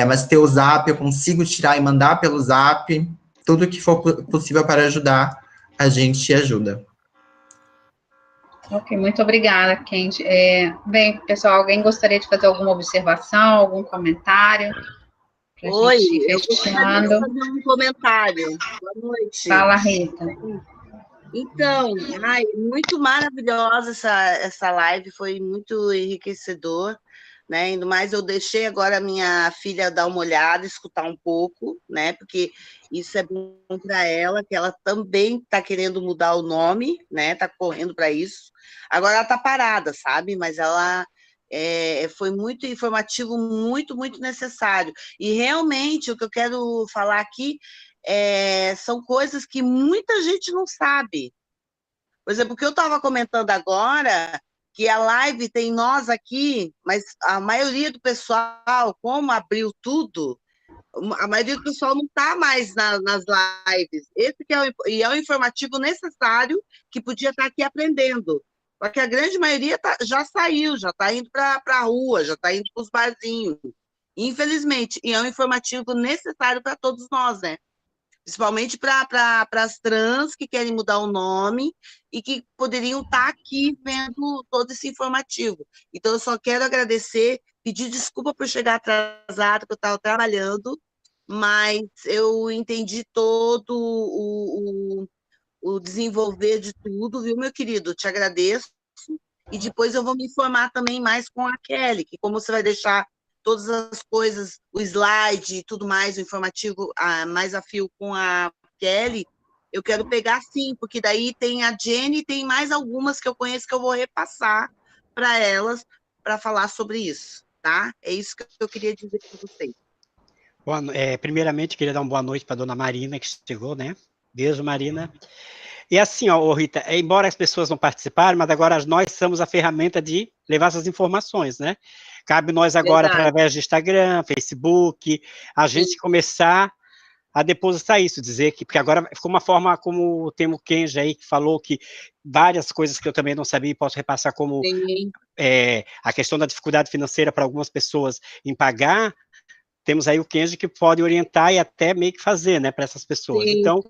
mas ter o Zap, eu consigo tirar e mandar pelo Zap, tudo que for possível para ajudar, a gente ajuda. Ok, muito obrigada, Kendi. Bem, pessoal, alguém gostaria de fazer alguma observação, algum comentário? Oi, eu gostaria de fazer um comentário. Boa noite. Fala, Rita. Então, muito maravilhosa essa live, foi muito enriquecedor, né? Ainda mais eu deixei agora a minha filha dar uma olhada, escutar um pouco, né? Porque isso é bom para ela, que ela também está querendo mudar o nome, né? Está correndo para isso. Agora ela está parada, sabe? Mas ela foi muito informativo, muito, muito necessário. E realmente o que eu quero falar aqui são coisas que muita gente não sabe. Por exemplo, o que eu estava comentando agora, que a live tem nós aqui, mas a maioria do pessoal, como abriu tudo, a maioria do pessoal não está mais nas lives. Esse que é o informativo necessário que podia estar aqui aprendendo. Só que a grande maioria já saiu, já está indo para a rua, já está indo para os barzinhos. Infelizmente, e é um informativo necessário para todos nós, né? Principalmente para as trans que querem mudar o nome e que poderiam estar aqui vendo todo esse informativo. Então, eu só quero agradecer, pedir desculpa por chegar atrasada, porque eu estava trabalhando, mas eu entendi todo o desenvolver de tudo, viu, meu querido? Te agradeço. E depois eu vou me informar também mais com a Kelly, que como você vai deixar todas as coisas, o slide e tudo mais, o informativo mais a fio com a Kelly, eu quero pegar sim, porque daí tem a Jenny e tem mais algumas que eu conheço que eu vou repassar para elas, para falar sobre isso, tá? É isso que eu queria dizer para vocês. Primeiramente, queria dar uma boa noite para a dona Marina, que chegou, né? Beijo, Marina. E assim, ó, Rita, embora as pessoas não participaram, mas agora nós somos a ferramenta de levar essas informações, né? Cabe nós agora, através de Instagram, Facebook, a gente começar a depositar isso, dizer que, porque agora ficou uma forma, como tem o Kenji aí, que falou que várias coisas que eu também não sabia, posso repassar como a questão da dificuldade financeira para algumas pessoas em pagar, temos aí o Kenji que pode orientar e até meio que fazer, né, para essas pessoas. Sim. Então,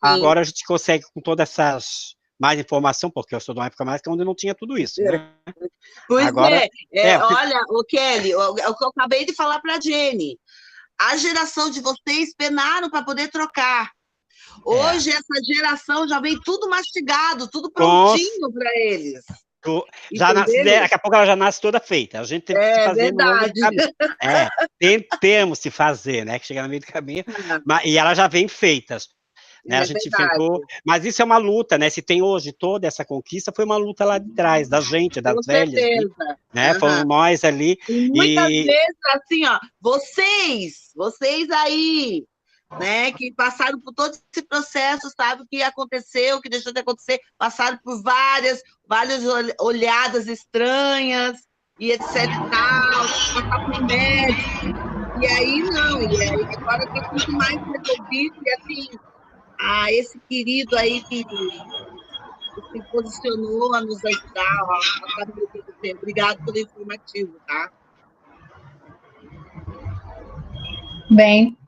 agora a gente consegue, com todas essas mais informação, porque eu sou de uma época mais que onde não tinha tudo isso, né? Pois agora, olha, o Kelly, o que eu acabei de falar para a Jenny, a geração de vocês penaram para poder trocar. Hoje, essa geração já vem tudo mastigado, tudo prontinho para eles. Daqui a pouco ela já nasce toda feita. A gente teve que se fazer no longo do caminho. Tentemos se fazer, né? Que chega no meio do caminho. E ela já vem feitas. Né, a gente tentou, mas isso é uma luta, né? Se tem hoje toda essa conquista, foi uma luta lá de trás, da gente, das velhas, né? Foram nós ali. E muitas vezes, assim, ó, vocês aí, né, que passaram por todo esse processo, sabe o que aconteceu, o que deixou de acontecer, passaram por várias olhadas estranhas, e etc e tal, passar por médico, e aí não, e aí agora tem muito mais resolvido, e assim, esse querido aí que se posicionou a nos ajudar, a passar pelo tempo. Obrigado pelo informativo, tá? Bem,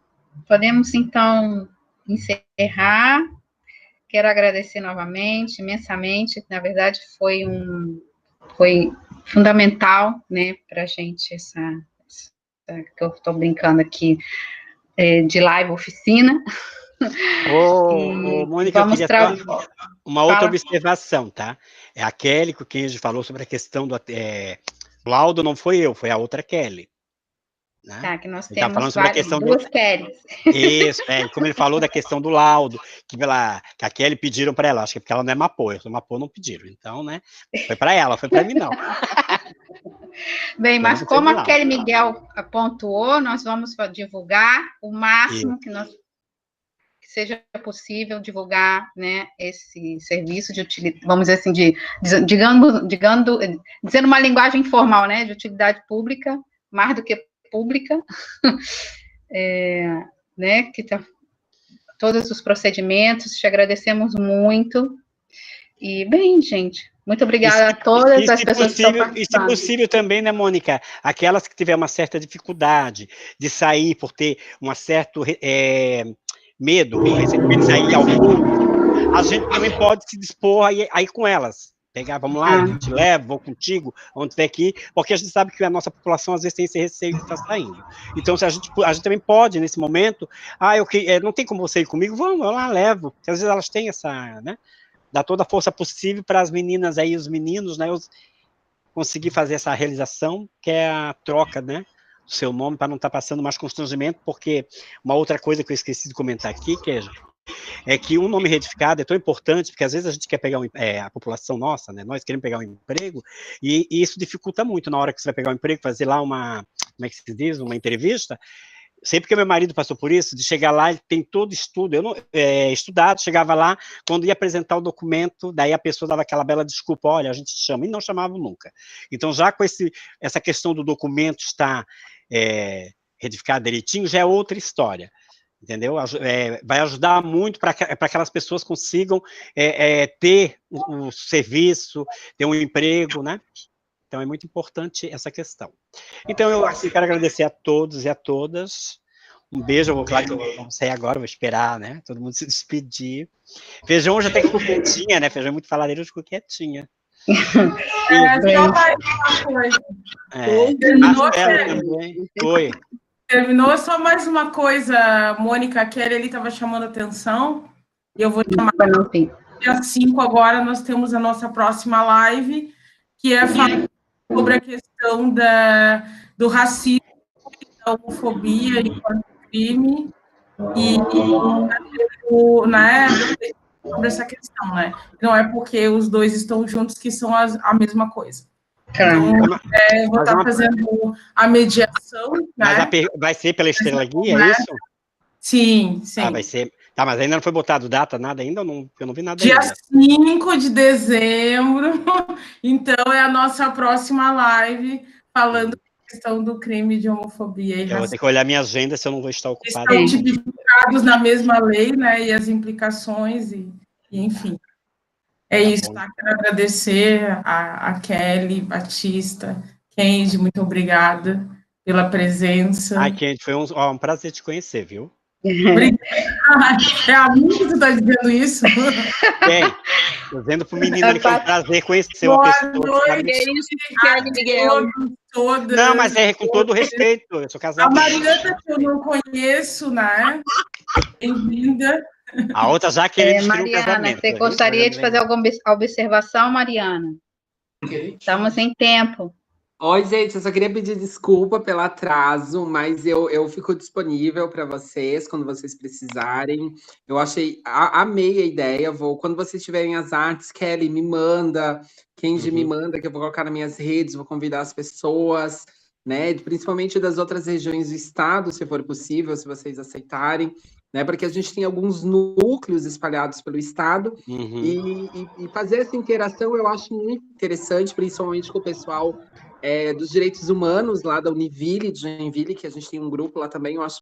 podemos então encerrar. Quero agradecer novamente, imensamente. Na verdade, foi fundamental, né, para a gente que eu estou brincando aqui. de live oficina. Ô, Mônica, eu Vamos queria só uma outra Fala. observação, tá? É a Kelly que o Kenji falou sobre a questão do laudo, não foi eu, foi a outra Kelly. Né? Tá, que nós Ele tá temos falando sobre a questão duas Kellys. Isso, como ele falou da questão do laudo, que a Kelly pediram para ela, acho que é porque ela não é Mapô, eu sou Mapô, não pediram, então, né, foi para ela, foi para mim não. Bem, mas como a Kelly Miguel pontuou, nós vamos divulgar o máximo que seja possível divulgar, né, esse serviço de utilidade, vamos dizer assim, dizendo uma linguagem informal, né, de utilidade pública, mais do que pública, né, que tá todos os procedimentos, te agradecemos muito, e bem, gente, muito obrigada a todas as pessoas que estão participando. E se possível também, né, Mônica, aquelas que tiver uma certa dificuldade de sair por ter um certo medo, de sair ao público, a gente também pode se dispor a ir com elas. Pegar, vamos lá, eu te levo, vou contigo, onde tiver aqui, porque a gente sabe que a nossa população às vezes tem esse receio de estar saindo. Então, se a gente também pode, nesse momento, não tem como você ir comigo, vamos, eu lá levo, porque às vezes elas têm essa, né, dá toda a força possível para as meninas aí, os meninos, né, conseguir fazer essa realização, que é a troca, né, do seu nome, para não estar passando mais constrangimento, porque uma outra coisa que eu esqueci de comentar aqui, é que um nome retificado é tão importante, porque às vezes a gente quer pegar a população nossa, né, nós queremos pegar um emprego, e isso dificulta muito na hora que você vai pegar um emprego, fazer lá como é que se diz, uma entrevista. Sempre que meu marido passou por isso, de chegar lá, ele tem todo estudo, estudado, chegava lá, quando ia apresentar o documento, daí a pessoa dava aquela bela desculpa, olha, a gente chama, e não chamava nunca. Então, já com essa questão do documento estar retificado direitinho, já é outra história, entendeu? Vai ajudar muito para que aquelas pessoas consigam ter o serviço, ter um emprego, né? Então, é muito importante essa questão. Então, eu quero agradecer a todos e a todas. Um beijo, claro que eu não sei agora, vou esperar, né? Todo mundo se despedir. Feijão hoje até que ficou quietinha, né? Feijão é muito faladeiro, ficou quietinha. Só mais uma coisa. Terminou só mais uma coisa, Mônica, a Kelly, ele estava chamando a atenção, e eu vou chamar dia 5 agora, nós temos a nossa próxima live, que é falar sobre a questão do racismo, da homofobia enquanto crime, e né, sobre essa questão, né? Não é porque os dois estão juntos que são a mesma coisa. Então, eu vou estar fazendo a mediação, né? Mas vai ser pela Estrela Guia, é isso? Sim, sim. Vai ser. Tá, mas ainda não foi botado data, nada ainda? Eu não vi nada Dia ainda. 5 de dezembro, então é a nossa próxima live falando da questão do crime de homofobia e racismo. Eu vou ter que olhar minha agenda se eu não vou estar ocupado. Estão tipificados na mesma lei, né, e as implicações, e enfim. É isso, tá? Quero agradecer a Kelly Batista, Kenji, muito obrigada pela presença. Ai, Kenji, foi um prazer te conhecer, viu? Obrigada. É a mim que tu está dizendo isso? Estou dizendo para o menino ali que é um prazer conhecer uma pessoa. Que é isso, Kelly Miguel. Não, mas com todo respeito, eu sou casado. A Mariana, que eu não conheço, né? Bem-vinda. A outra já queria Mariana, você gostaria de fazer alguma observação, Mariana? Estamos em tempo. Oi, gente, eu só queria pedir desculpa pelo atraso, mas eu fico disponível para vocês quando vocês precisarem. Eu amei a ideia. Quando vocês tiverem as artes, Kelly, me manda, Kenji me manda, que eu vou colocar nas minhas redes, vou convidar as pessoas, né? Principalmente das outras regiões do estado, se for possível, se vocês aceitarem, né? Porque a gente tem alguns núcleos espalhados pelo estado e fazer essa interação eu acho muito interessante, principalmente com o pessoal dos direitos humanos lá da Univille, de Joinville, que a gente tem um grupo lá também, eu acho